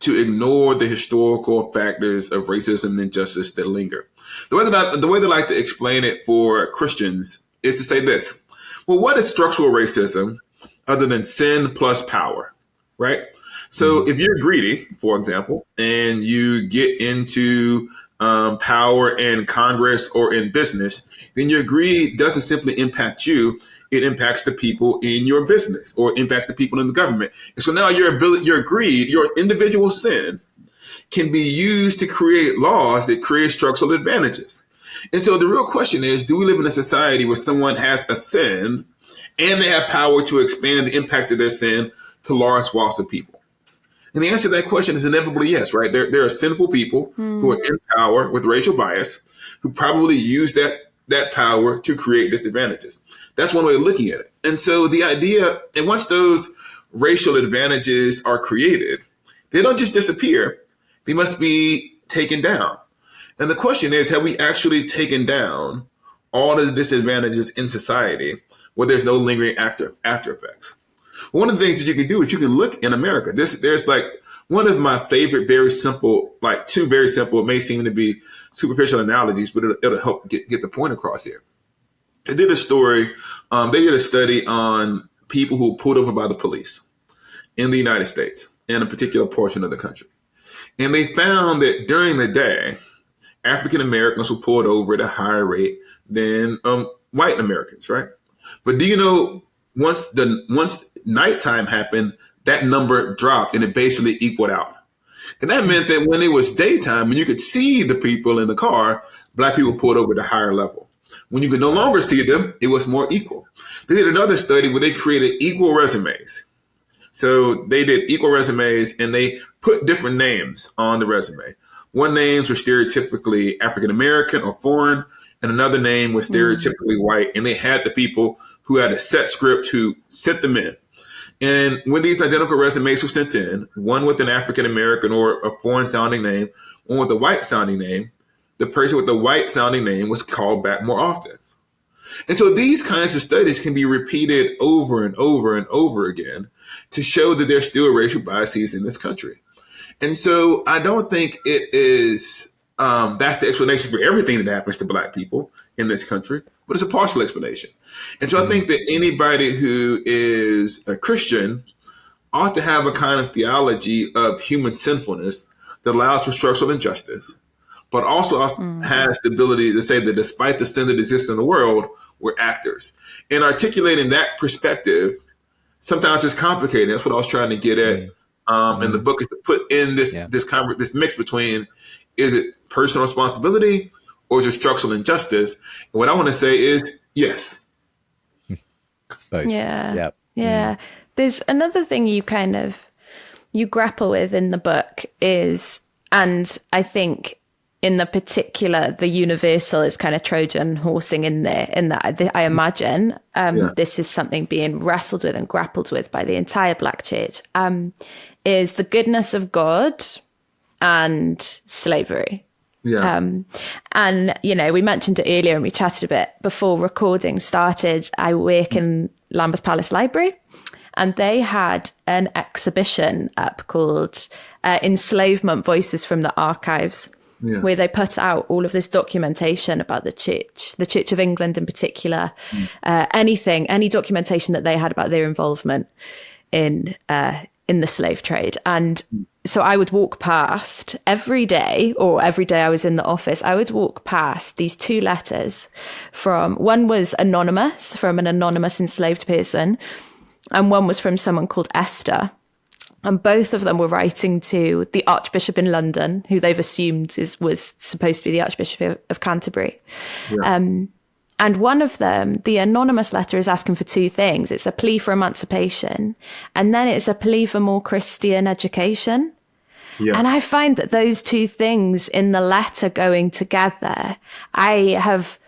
ignore the historical factors of racism and injustice that linger. The way that I like to explain it for Christians is to say this. Well, what is structural racism other than sin plus power, right? So if you're greedy, for example, and you get into power in Congress or in business, then your greed doesn't simply impact you. It impacts the people in your business or impacts the people in the government. And so now your greed, your individual sin can be used to create laws that create structural advantages. And so the real question is, do we live in a society where someone has a sin and they have power to expand the impact of their sin to large swaths of people? And the answer to that question is inevitably yes, right? There are sinful people who are in power with racial bias who probably use that power to create disadvantages. That's one way of looking at it. And so the idea, and once those racial advantages are created, they don't just disappear. They must be taken down. And the question is, have we actually taken down all of the disadvantages in society where there's no lingering after effects? One of the things that you can do is you can look in America. There's like one of my favorite, very simple, like two very simple, it may seem to be superficial analogies, but it'll help get the point across here. They did a study on people who were pulled over by the police in the United States in a particular portion of the country. And they found that during the day, African Americans were pulled over at a higher rate than white Americans, right? But do you know, once nighttime happened, that number dropped and it basically equaled out. And that meant that when it was daytime and you could see the people in the car, Black people pulled over at a higher level. When you could no longer see them, it was more equal. They did another study where they created equal resumes. So they did equal resumes and they put different names on the resume. One names were stereotypically African American or foreign, and another name was stereotypically white. And they had the people who had a set script who sent them in. And when these identical resumes were sent in, one with an African American or a foreign sounding name, one with a white sounding name, the person with the white sounding name was called back more often. And so these kinds of studies can be repeated over and over and over again to show that there's still racial biases in this country. And so I don't think it is, that's the explanation for everything that happens to Black people in this country, but it's a partial explanation. And so I think that anybody who is a Christian ought to have a kind of theology of human sinfulness that allows for structural injustice, but also has the ability to say that despite the sin that exists in the world, we're actors. And articulating that perspective sometimes is complicated. That's what I was trying to get at in the book, is to put in this mix between, is it personal responsibility or is it structural injustice? And what I want to say is yes. Both. Yeah. Yep. There's another thing you grapple with in the book is, and I think in the particular, the universal is kind of Trojan horsing in there, in that I imagine this is something being wrestled with and grappled with by the entire Black church, is the goodness of God and slavery. Yeah. And, you know, we mentioned it earlier and we chatted a bit before recording started. I work in Lambeth Palace Library, and they had an exhibition up called Enslavement Voices from the Archives, where they put out all of this documentation about the Church of England in particular, any documentation that they had about their involvement in the slave trade. And so I would walk past every day I was in the office, I would walk past these two letters one was anonymous, from an anonymous enslaved person, and one was from someone called Esther. And both of them were writing to the Archbishop in London, who they've assumed was supposed to be the Archbishop of Canterbury. Yeah. And one of them, the anonymous letter, is asking for two things. It's a plea for emancipation, and then it's a plea for more Christian education. Yeah. And I find that those two things in the letter going together, I have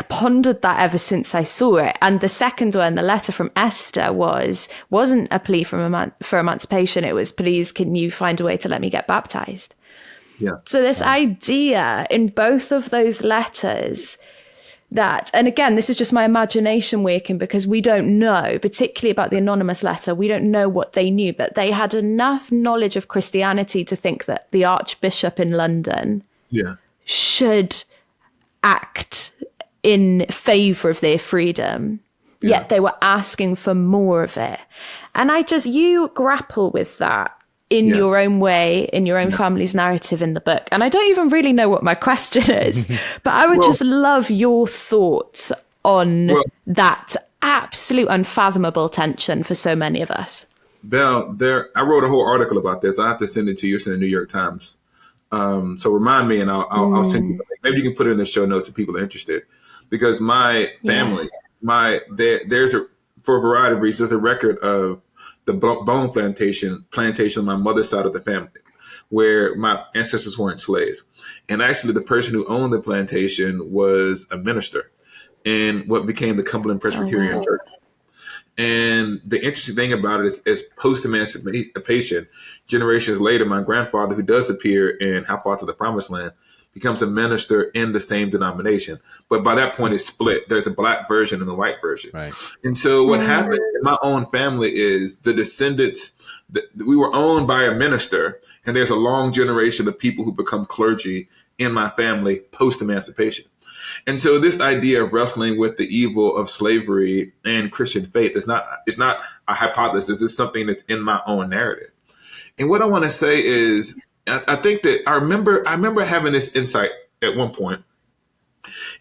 pondered that ever since I saw it. And the second one, the letter from Esther, wasn't a plea for emancipation. It was, please, can you find a way to let me get baptized? Yeah. So this idea in both of those letters that, and again, this is just my imagination working, because we don't know, particularly about the anonymous letter, we don't know what they knew, but they had enough knowledge of Christianity to think that the Archbishop in London should act in favor of their freedom. Yet they were asking for more of it. And you grapple with that in your own way, in your own family's narrative in the book. And I don't even really know what my question is, but I would just love your thoughts on that absolute unfathomable tension for so many of us. Belle, I wrote a whole article about this. I have to send it to you. It's in the New York Times. So remind me, and I'll send you. Maybe you can put it in the show notes if people are interested. Because my family, for a variety of reasons, there's a record of the bone plantation on my mother's side of the family, where my ancestors were enslaved. And actually, the person who owned the plantation was a minister in what became the Cumberland Presbyterian Church. And the interesting thing about it is post-emancipation, generations later, my grandfather, who does appear in How Far to the Promised Land, becomes a minister in the same denomination. But by that point, it's split. There's a black version and a white version. Right. And so what happened in my own family is the descendants, we were owned by a minister, and there's a long generation of people who become clergy in my family post-emancipation. And so this idea of wrestling with the evil of slavery and Christian faith it's not a hypothesis. It's something that's in my own narrative. And what I want to say is, I think that I remember having this insight at one point,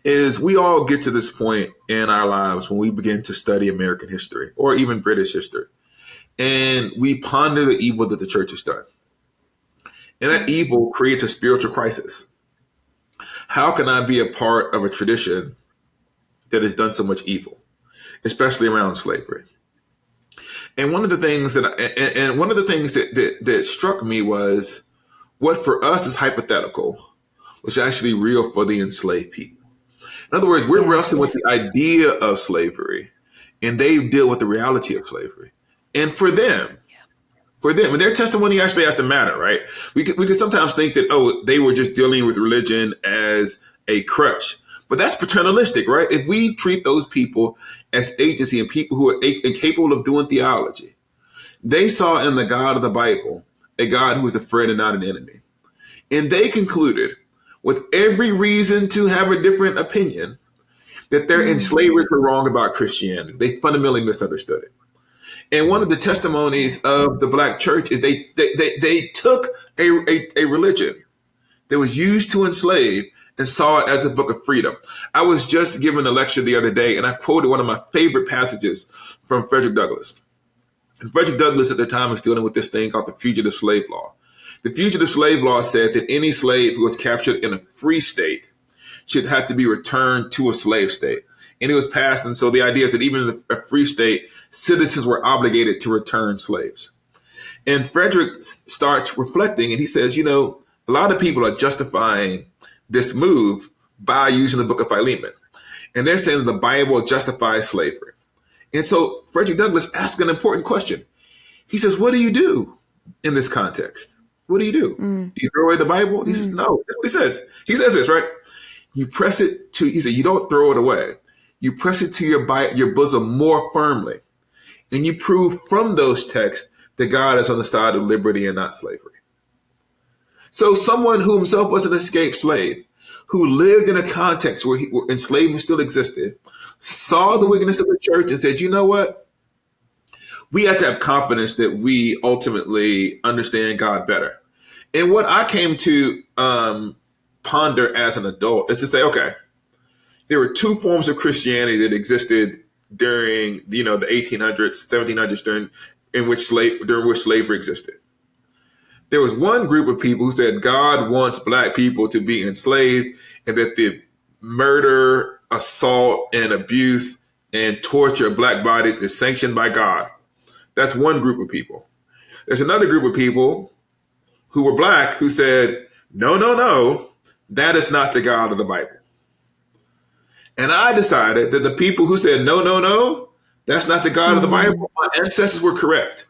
is we all get to this point in our lives when we begin to study American history or even British history, and we ponder the evil that the church has done. And that evil creates a spiritual crisis. How can I be a part of a tradition that has done so much evil, especially around slavery? And one of the things that struck me was, what for us is hypothetical was actually real for the enslaved people. In other words, we're wrestling with the idea of slavery, and they deal with the reality of slavery. And for them, and their testimony actually has to matter, right? We could sometimes think that, they were just dealing with religion as a crutch. But that's paternalistic, right? If we treat those people as agency and people who are incapable of doing theology, they saw in the God of the Bible a God who is a friend and not an enemy. And they concluded, with every reason to have a different opinion, that their enslavers were wrong about Christianity. They fundamentally misunderstood it. And one of the testimonies of the Black church is they took a religion that was used to enslave and saw it as a book of freedom. I was just giving a lecture the other day, and I quoted one of my favorite passages from Frederick Douglass. And Frederick Douglass at the time was dealing with this thing called the Fugitive Slave Law. The Fugitive Slave Law said that any slave who was captured in a free state should have to be returned to a slave state. And it was passed. And so the idea is that even in a free state, citizens were obligated to return slaves. And Frederick starts reflecting, and he says, a lot of people are justifying this move by using the book of Philemon. And they're saying that the Bible justifies slavery. And so Frederick Douglass asked an important question. He says, what do you do in this context? What do you do? Do you throw away the Bible? He says, no. That's what he says. He says this, right? You press it to, he said, you don't throw it away. You press it to your bosom more firmly. And you prove from those texts that God is on the side of liberty and not slavery. So someone who himself was an escaped slave, who lived in a context where enslavement still existed, saw the wickedness of the church and said, you know what? We have to have confidence that we ultimately understand God better. And what I came to ponder as an adult is to say, okay, there were two forms of Christianity that existed during, the 1800s, 1700s, during which slavery existed. There was one group of people who said God wants Black people to be enslaved, and that the murder, assault, and abuse and torture of Black bodies is sanctioned by God. That's one group of people. There's another group of people who were Black who said, no, that is not the God of the Bible. And I decided that the people who said, no, that's not the God of the Bible, my ancestors were correct.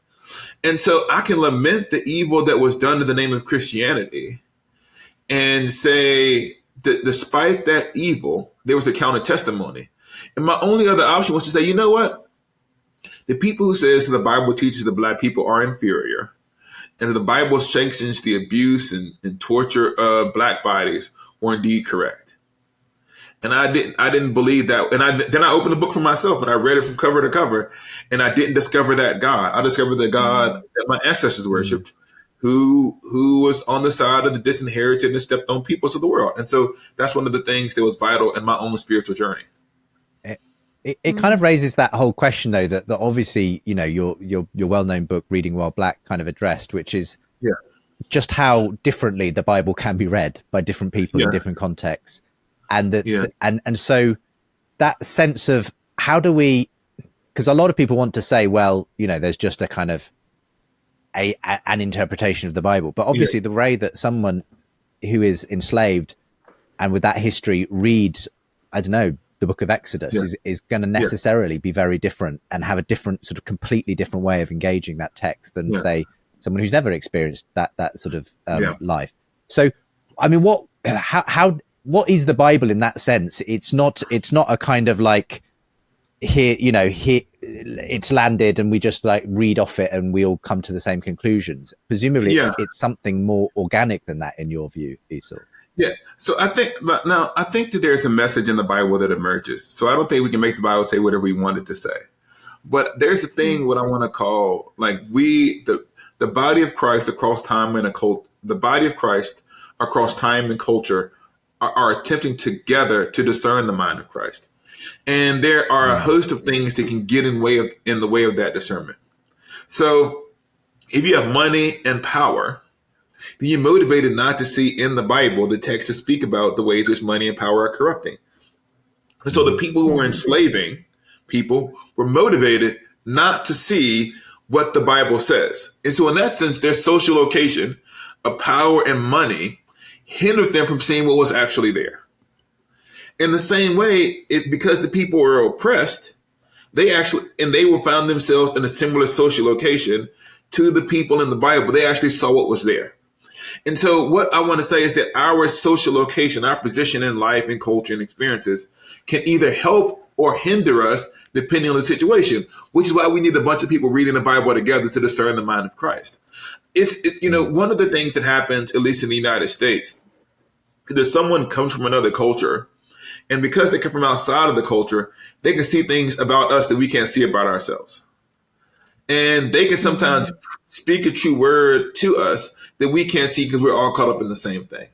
And so I can lament the evil that was done in the name of Christianity and say that despite that evil, there was a counter testimony. And my only other option was to say, you know what? The people who says the Bible teaches that Black people are inferior and that the Bible sanctions the abuse and torture of Black bodies were indeed correct. And I didn't believe that. And then I opened the book for myself and I read it from cover to cover. And I didn't discover that God. I discovered the God that my ancestors worshipped, who was on the side of the disinherited and stepped on peoples of the world. And so that's one of the things that was vital in my own spiritual journey. It kind of raises that whole question, though, that obviously, you know, your well-known book, Reading While Black, kind of addressed, which is just how differently the Bible can be read by different people in different contexts. And and so that sense of how do we, because a lot of people want to say, well, you know, there's just a kind of an interpretation of the Bible, but obviously the way that someone who is enslaved and with that history reads, I don't know, the book of Exodus is going to necessarily be very different and have a different sort of completely different way of engaging that text than say someone who's never experienced that sort of life. So, I mean, what is the Bible in that sense? It's not a kind of like here it's landed and we just like read off it and we all come to the same conclusions. Presumably it's something more organic than that in your view, Esau. Yeah. So I think that there's a message in the Bible that emerges. So I don't think we can make the Bible say whatever we want it to say. But there's a thing what I want to call like the body of Christ across time and the body of Christ across time and culture are attempting together to discern the mind of Christ. And there are a host of things that can get in the way of that discernment. So if you have money and power, then you're motivated not to see in the Bible the text to speak about the ways which money and power are corrupting. And so the people who were enslaving people were motivated not to see what the Bible says. And so in that sense, their social location of power and money hindered them from seeing what was actually there. In the same way, because the people were oppressed, they found themselves in a similar social location to the people in the Bible. They actually saw what was there. And so what I want to say is that our social location, our position in life and culture and experiences can either help or hinder us depending on the situation, which is why we need a bunch of people reading the Bible together to discern the mind of Christ. One of the things that happens, at least in the United States, is that someone comes from another culture, and because they come from outside of the culture, they can see things about us that we can't see about ourselves. And they can sometimes speak a true word to us that we can't see because we're all caught up in the same thing.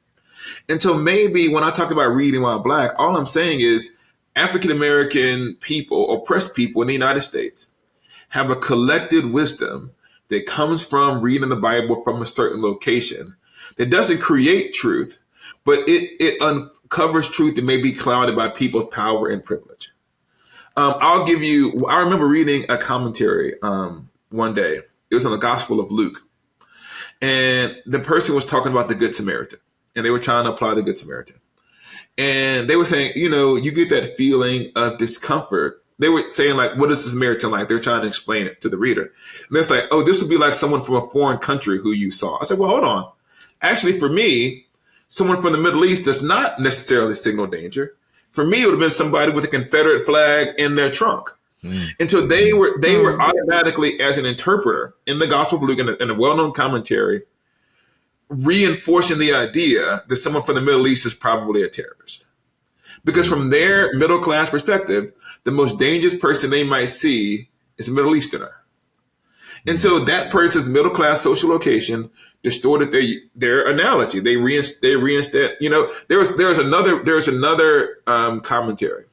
And so maybe when I talk about reading while Black, all I'm saying is African-American people, oppressed people in the United States, have a collected wisdom that comes from reading the Bible from a certain location that doesn't create truth, but it uncovers truth that may be clouded by people's power and privilege. I remember reading a commentary one day. It was on the Gospel of Luke. And the person was talking about the Good Samaritan. And they were trying to apply the Good Samaritan. And they were saying, you get that feeling of discomfort. They were saying, like, what is the Samaritan like? They were trying to explain it to the reader. And it's like, oh, this would be like someone from a foreign country who you saw. I said, well, hold on. Actually, for me, someone from the Middle East does not necessarily signal danger. For me, it would have been somebody with a Confederate flag in their trunk. And so they were automatically, as an interpreter in the Gospel of Luke, in a well-known commentary, reinforcing the idea that someone from the Middle East is probably a terrorist. Because from their middle-class perspective, the most dangerous person they might see is a Middle Easterner. And so that person's middle-class social location distorted their analogy. They reinstate. There's another commentary.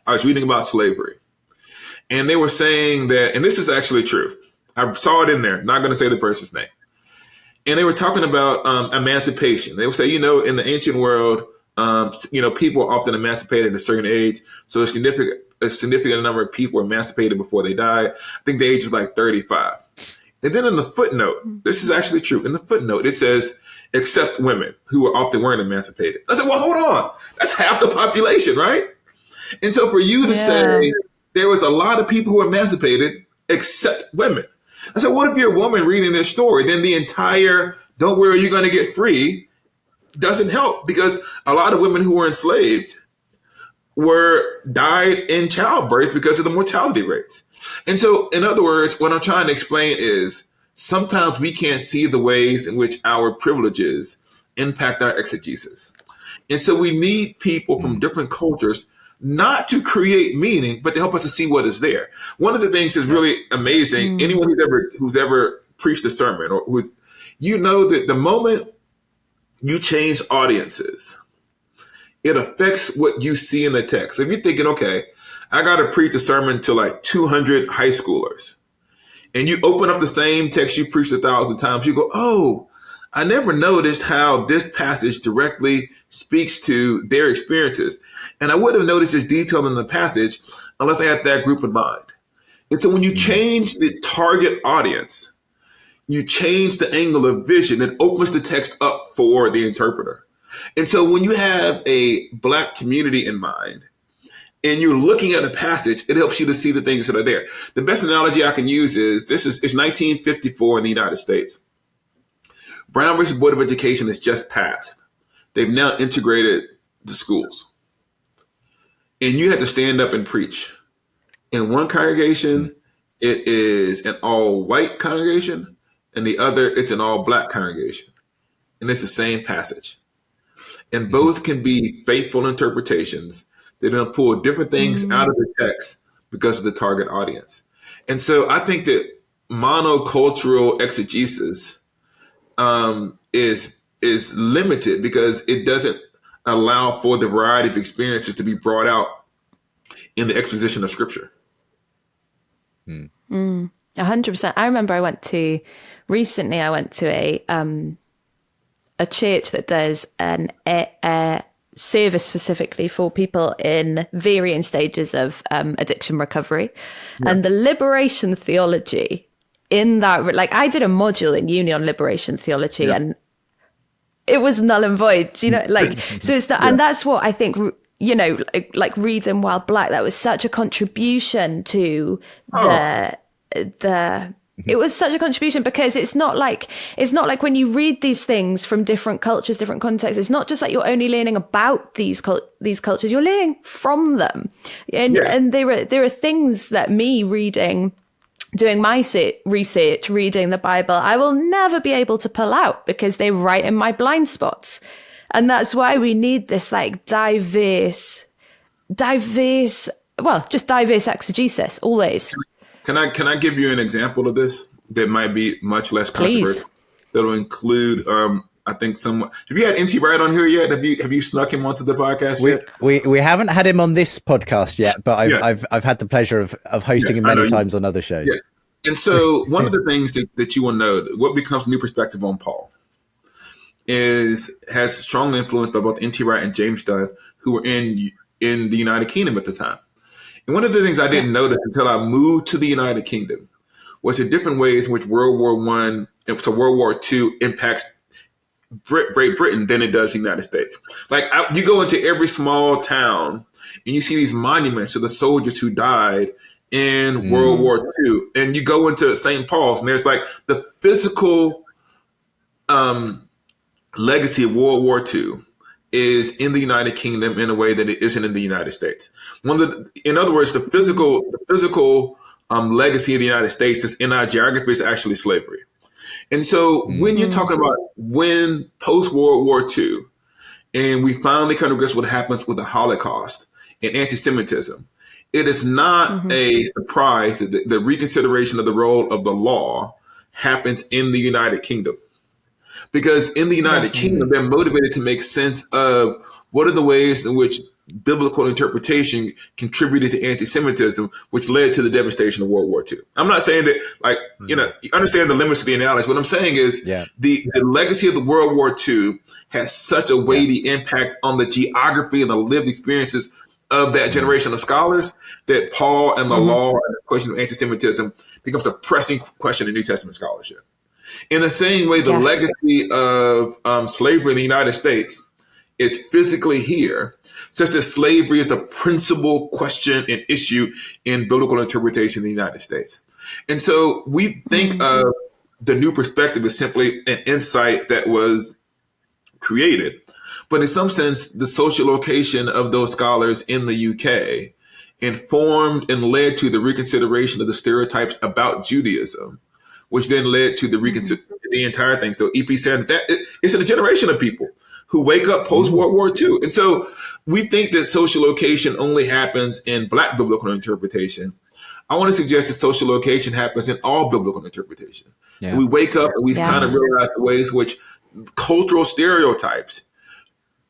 I was reading about slavery, and they were saying that, and this is actually true. I saw it in there. Not going to say the person's name. And they were talking about emancipation. They would say, in the ancient world, people are often emancipated at a certain age. So a significant number of people were emancipated before they died. I think the age is like 35. And then in the footnote, this is actually true. In the footnote, it says, except women who often weren't emancipated. I said, well, hold on. That's half the population, right? And so for you to say there was a lot of people who were emancipated except women. I said, what if you're a woman reading this story? Then the entire don't worry, you're going to get free doesn't help, because a lot of women who were enslaved died in childbirth because of the mortality rates. And so, in other words, what I'm trying to explain is sometimes we can't see the ways in which our privileges impact our exegesis. And so we need people from different cultures not to create meaning, but to help us to see what is there. One of the things that's really amazing, anyone who's ever preached a sermon or that the moment you change audiences, it affects what you see in the text. So if you're thinking, okay, I got to preach a sermon to like 200 high schoolers, and you open up the same text you preached 1,000 times, you go, oh, I never noticed how this passage directly speaks to their experiences. And I wouldn't have noticed this detail in the passage unless I had that group in mind. And so when you change the target audience, you change the angle of vision, it opens the text up for the interpreter. And so when you have a Black community in mind and you're looking at a passage, it helps you to see the things that are there. The best analogy I can use is it's 1954 in the United States. Brown versus Board of Education has just passed. They've now integrated the schools. And you have to stand up and preach. In one congregation, it is an all-white congregation, and the other, it's an all-Black congregation. And it's the same passage. And both can be faithful interpretations. They're going to pull different things out of the text because of the target audience. And so I think that monocultural exegesis is limited because it doesn't allow for the variety of experiences to be brought out in the exposition of Scripture. 100%. I remember I went to a church that does a service specifically for people in varying stages of addiction recovery. Yeah. And the liberation theology in that, like I did a module in uni on liberation theology, and it was null and void, so it's that, and that's what I think, like reading While Black, that was such a contribution to it was such a contribution because it's not like when you read these things from different cultures, different contexts, it's not just like you're only learning about these cultures, you're learning from them. And there are things that me doing my research, reading the Bible, I will never be able to pull out because they're right in my blind spots. And that's why we need this like diverse exegesis always. Can I give you an example of this that might be much less controversial? That'll include, I think someone. Have you had NT Wright on here yet? Have you snuck him onto the podcast yet? We haven't had him on this podcast yet, but I've had the pleasure of hosting him many times on other shows. Yeah. And so one of the things that you will know, what becomes new perspective on Paul has strong influence by both NT Wright and James Dunn, who were in the United Kingdom at the time. And one of the things I didn't notice until I moved to the United Kingdom was the different ways in which World War I and so World War II impacts Great Britain than it does the United States. Like you go into every small town and you see these monuments to the soldiers who died in World War II. And you go into St. Paul's and there's like the physical legacy of World War II is in the United Kingdom in a way that it isn't in the United States. In other words, the physical legacy of the United States is in our geography is actually slavery. And so when you're talking about when post-World War II, and we finally come to grips with what happens with the Holocaust and anti-Semitism, it is not a surprise that the reconsideration of the role of the law happens in the United Kingdom. Because in the United Kingdom, they're motivated to make sense of what are the ways in which biblical interpretation contributed to anti-Semitism, which led to the devastation of World War II. I'm not saying that, you understand the limits of the analogy. What I'm saying is the legacy of the World War II has such a weighty impact on the geography and the lived experiences of that generation of scholars that Paul and the law and the question of anti-Semitism becomes a pressing question in New Testament scholarship. In the same way, the legacy of slavery in the United States is physically here, such that slavery is the principal question and issue in biblical interpretation in the United States. And so we think of the new perspective as simply an insight that was created. But in some sense, the social location of those scholars in the UK informed and led to the reconsideration of the stereotypes about Judaism, which then led to the entire thing. So EP says that it's a generation of people who wake up post World War II. And so we think that social location only happens in Black biblical interpretation. I want to suggest that social location happens in all biblical interpretation. Yeah. And we wake up and we kind of realize the ways in which cultural stereotypes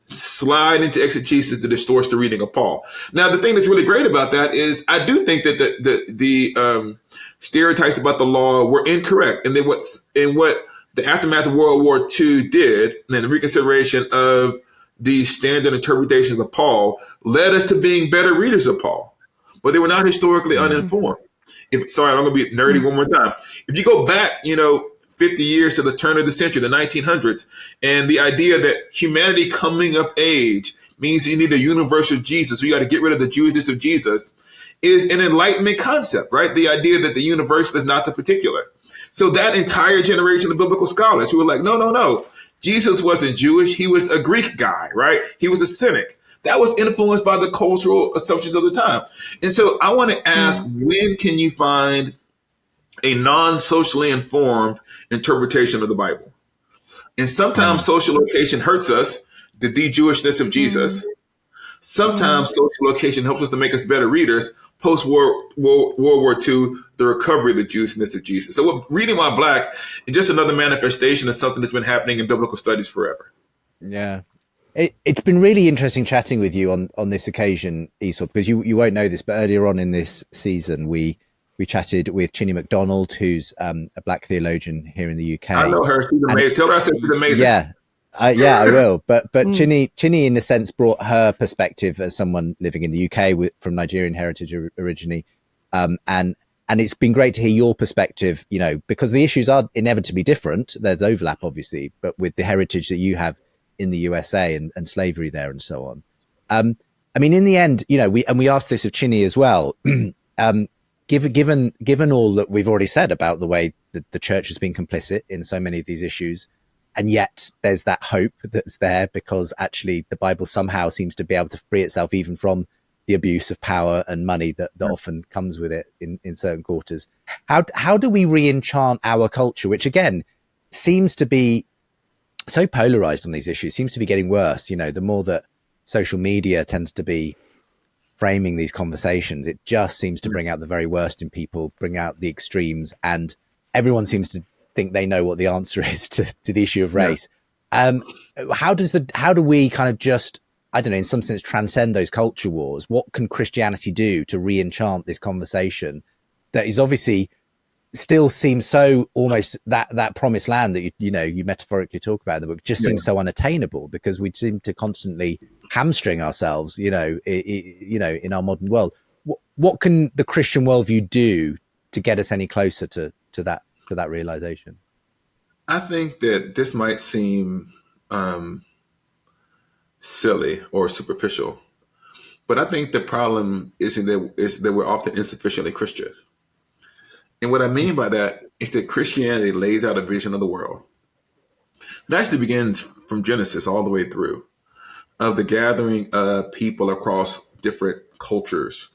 slide into exegesis that distorts the reading of Paul. Now, the thing that's really great about that is I do think that the stereotypes about the law were incorrect. And then what the aftermath of World War II did, and then the reconsideration of the standard interpretations of Paul led us to being better readers of Paul, but they were not historically uninformed. Sorry, I'm going to be nerdy one more time. If you go back, 50 years to the turn of the century, the 1900s, and the idea that humanity coming of age means you need a universal Jesus, so you got to get rid of the Jewishness of Jesus, is an Enlightenment concept, right? The idea that the universal is not the particular. So that entire generation of biblical scholars who were like, no, Jesus wasn't Jewish. He was a Greek guy, right? He was a cynic. That was influenced by the cultural assumptions of the time. And so I want to ask, when can you find a non-socially informed interpretation of the Bible? And sometimes social location hurts us, the de-Jewishness of Jesus. Sometimes social location helps us to make us better readers. Post-World War II, the recovery of the Jewishness of Jesus. So what Reading While Black is just another manifestation of something that's been happening in biblical studies forever. Yeah. It's been really interesting chatting with you on this occasion, Esau, because you won't know this, but earlier on in this season, we chatted with Chinny MacDonald, who's a Black theologian here in the UK. I know her. She's amazing. Tell her I said she's amazing. Yeah. I will. But Chinny, in a sense, brought her perspective as someone living in the UK from Nigerian heritage originally. And it's been great to hear your perspective, because the issues are inevitably different. There's overlap, obviously, but with the heritage that you have in the USA and slavery there and so on. I mean, in the end, we asked this of Chinny as well. Given all that we've already said about the way that the church has been complicit in so many of these issues, and yet there's that hope that's there because actually the Bible somehow seems to be able to free itself even from the abuse of power and money that often comes with it in certain quarters. How do we re-enchant our culture, which again seems to be so polarized on these issues, seems to be getting worse. The more that social media tends to be framing these conversations, it just seems to bring out the very worst in people, bring out the extremes, and everyone seems to think they know what the answer is to the issue of race. How do we kind of just, I don't know, in some sense transcend those culture wars? What can Christianity do to re-enchant this conversation that is obviously still seems so almost that promised land that you metaphorically talk about in the book just seems so unattainable because we seem to constantly hamstring ourselves, in our modern world. What can the Christian worldview do to get us any closer to that realization? I think that this might seem silly or superficial, but I think the problem is that we're often insufficiently Christian. And what I mean by that is that Christianity lays out a vision of the world. It actually begins from Genesis all the way through, of the gathering of people across different cultures,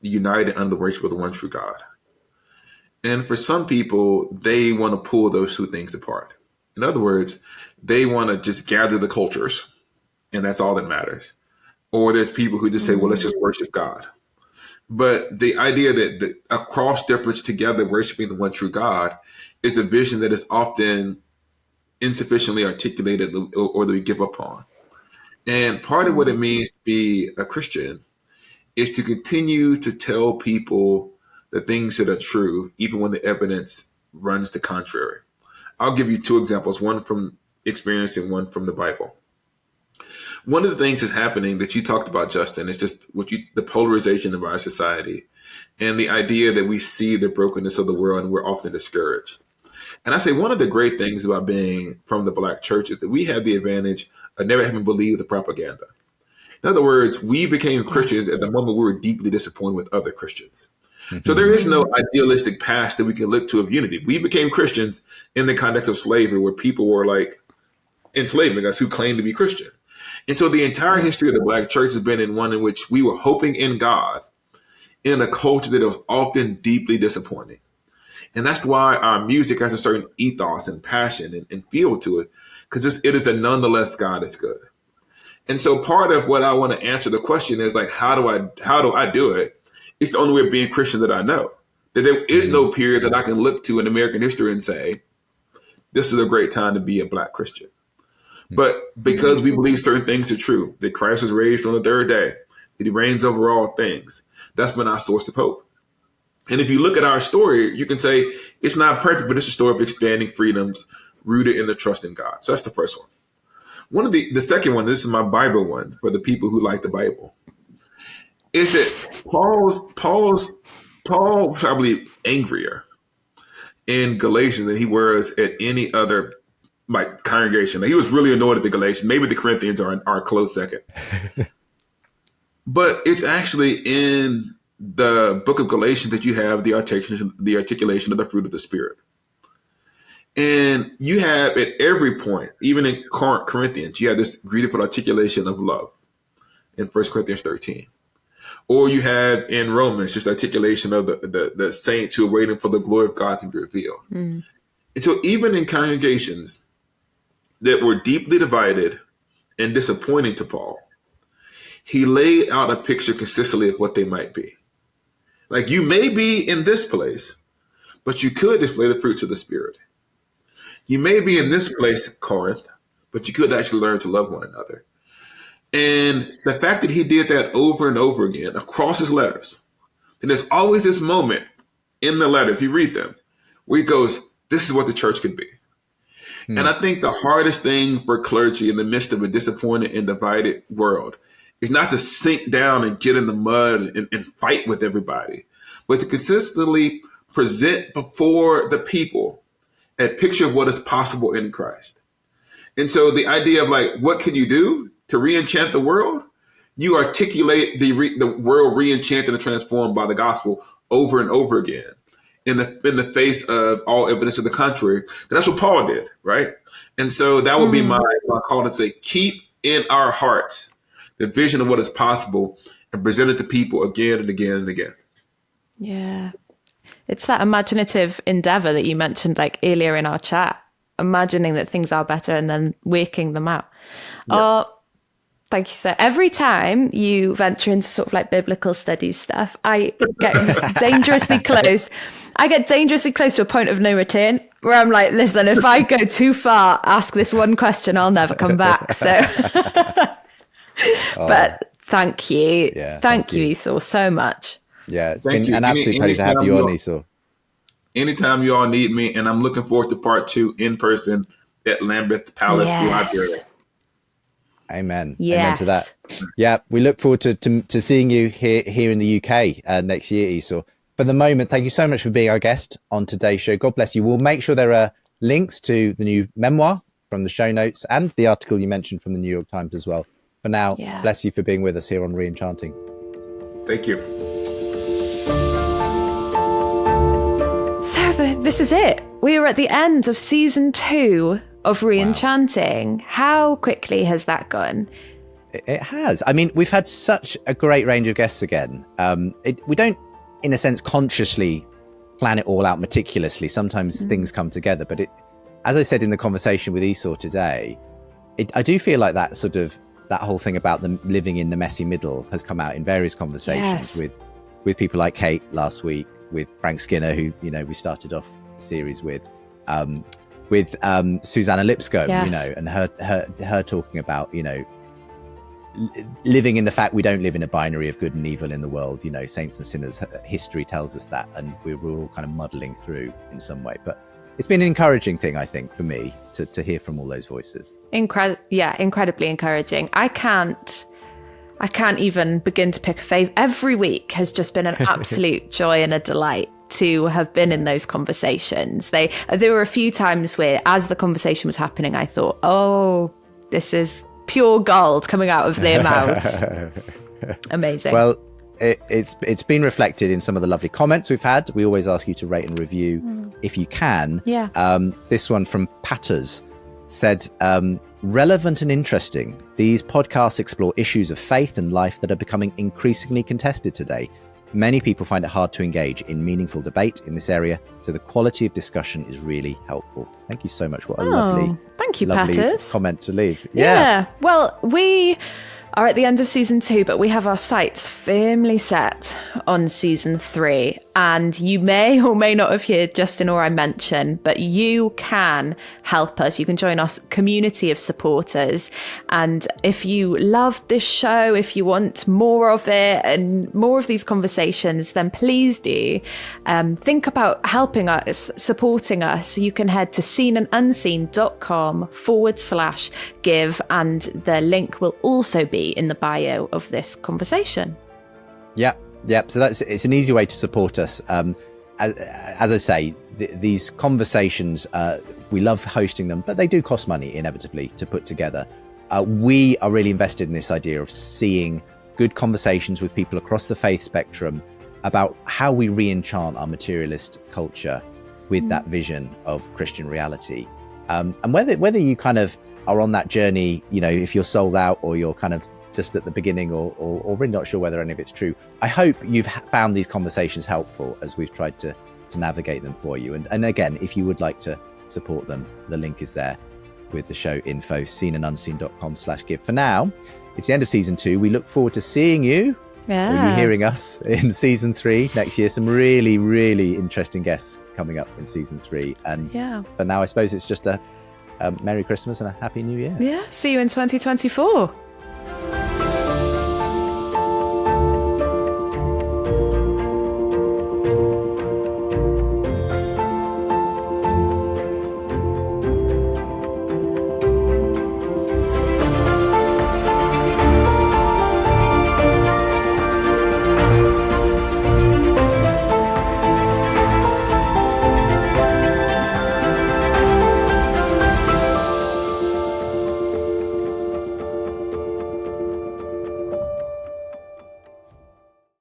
united under the worship of the one true God. And for some people, they want to pull those two things apart. In other words, they want to just gather the cultures, and that's all that matters. Or there's people who just say, well, let's just worship God. But the idea that across difference together, worshiping the one true God is the vision that is often insufficiently articulated or that we give up on. And part of what it means to be a Christian is to continue to tell people the things that are true, even when the evidence runs the contrary. I'll give you two examples, one from experience and one from the Bible. One of the things that's happening that you talked about, Justin, is just the polarization of our society and the idea that we see the brokenness of the world and we're often discouraged. And I say one of the great things about being from the Black church is that we have the advantage of never having believed the propaganda. In other words, we became Christians at the moment we were deeply disappointed with other Christians. Mm-hmm. So there is no idealistic past that we can look to of unity. We became Christians in the context of slavery where people were like enslaving us who claimed to be Christian. And so the entire history of the Black church has been in one in which we were hoping in God in a culture that was often deeply disappointing. And that's why our music has a certain ethos and passion and feel to it, because it is a nonetheless God is good. And so part of what I want to answer the question is like, how do I do it? It's the only way of being Christian that I know. That there is no period that I can look to in American history and say, this is a great time to be a Black Christian. But because we believe certain things are true, that Christ was raised on the third day, that he reigns over all things, that's been our source of hope. And if you look at our story, you can say it's not perfect, but it's a story of expanding freedoms rooted in the trust in God. So that's the first one. The second one, this is my Bible one for the people who like the Bible, is that Paul was probably angrier in Galatians than he was at any other congregation. He was really annoyed at the Galatians.Maybe the Corinthians are a close second. But it's actually in the book of Galatians that you have the articulation of the fruit of the Spirit. And you have at every point, even in Corinthians, you have this beautiful articulation of love in 1 Corinthians 13. Or you have in Romans just articulation of the saints who are waiting for the glory of God to be revealed. And so even in congregations that were deeply divided and disappointing to Paul, he laid out a picture consistently of what they might be. Like, you may be in this place, but you could display the fruits of the Spirit. You may be in this place, Corinth, but you could actually learn to love one another. And the fact that he did that over and over again across his letters, and there's always this moment in the letter, if you read them, where he goes, this is what the church could be. And I think the hardest thing for clergy in the midst of a disappointed and divided world is not to sink down and get in the mud and fight with everybody, but to consistently present before the people a picture of what is possible in Christ. And so the idea of like, what can you do to re-enchant the world? You articulate the world re-enchanted and transformed by the gospel over and over again in the face of all evidence of the contrary. That's what Paul did, right? And so that would be my call to say, keep in our hearts the vision of what is possible and present it to people again and again and again. Yeah. It's that imaginative endeavor that you mentioned like earlier in our chat, imagining that things are better and then working them out. Yeah. Oh, thank you, sir. Every time you venture into sort of like biblical studies stuff, I get dangerously close. I get dangerously close to a point of no return where I'm like, listen, if I go too far, ask this one question, I'll never come back. So, but thank you. Yeah, thank you, Esau, so much. Yeah, it's been an absolute pleasure to have you on, Esau. Anytime you all need me, and I'm looking forward to part 2 in person at Lambeth Palace Library. Amen. Yes. Amen to that. Yeah, we look forward to seeing you here in the UK next year, Esau. For the moment, thank you so much for being our guest on today's show. God bless you. We'll make sure there are links to the new memoir from the show notes and the article you mentioned from the New York Times as well. For now, bless you for being with us here on Re-Enchanting. Thank you. So this is it. We are at the end of season 2 of Re-Enchanting. Wow. How quickly has that gone? It has. I mean, we've had such a great range of guests again. We don't, in a sense, consciously plan it all out meticulously. Sometimes things come together. But as I said in the conversation with Esau today, I do feel like that whole thing about them living in the messy middle has come out in various conversations with people like Kate last week, with Frank Skinner, who, we started off the series with Susanna Lipscomb, and her talking about, living in the fact we don't live in a binary of good and evil in the world, saints and sinners. History tells us that, and we're all kind of muddling through in some way. But it's been an encouraging thing, I think, for me to hear from all those voices. Incredibly encouraging. I can't even begin to pick a fave. Every week has just been an absolute joy and a delight to have been in those conversations. There were a few times where, as the conversation was happening, I thought, oh, this is pure gold coming out of their mouths. Amazing. Well, it's been reflected in some of the lovely comments we've had. We always ask you to rate and review if you can. Yeah. This one from Patters said, Relevant and interesting, these podcasts explore issues of faith and life that are becoming increasingly contested today. Many people find it hard to engage in meaningful debate in this area, so the quality of discussion is really helpful. Thank you so much. What a lovely Patters. comment to leave. Yeah. Well, we are at the end of season 2, but we have our sights firmly set on season 3. And you may or may not have heard Justin or I mention, but you can help us. You can join our community of supporters. And if you love this show, if you want more of it and more of these conversations, then please do think about helping us, supporting us. You can head to seenandunseen.com/give, and the link will also be in the bio of this conversation. Yeah. So it's an easy way to support us. As I say, these conversations, we love hosting them, but they do cost money inevitably to put together. We are really invested in this idea of seeing good conversations with people across the faith spectrum about how we re-enchant our materialist culture with that vision of Christian reality. And whether you kind of are on that journey, if you're sold out or you're kind of just at the beginning or really not sure whether any of it's true, I hope you've found these conversations helpful as we've tried to navigate them for you. And again, if you would like to support them, the link is there with the show info, seenandunseen.com/give. For now, it's the end of season 2. We look forward to seeing you, or you hearing us in season 3 next year. Some really, really interesting guests coming up in season 3. And for now, I suppose it's just a Merry Christmas and a Happy New Year. Yeah, see you in 2024.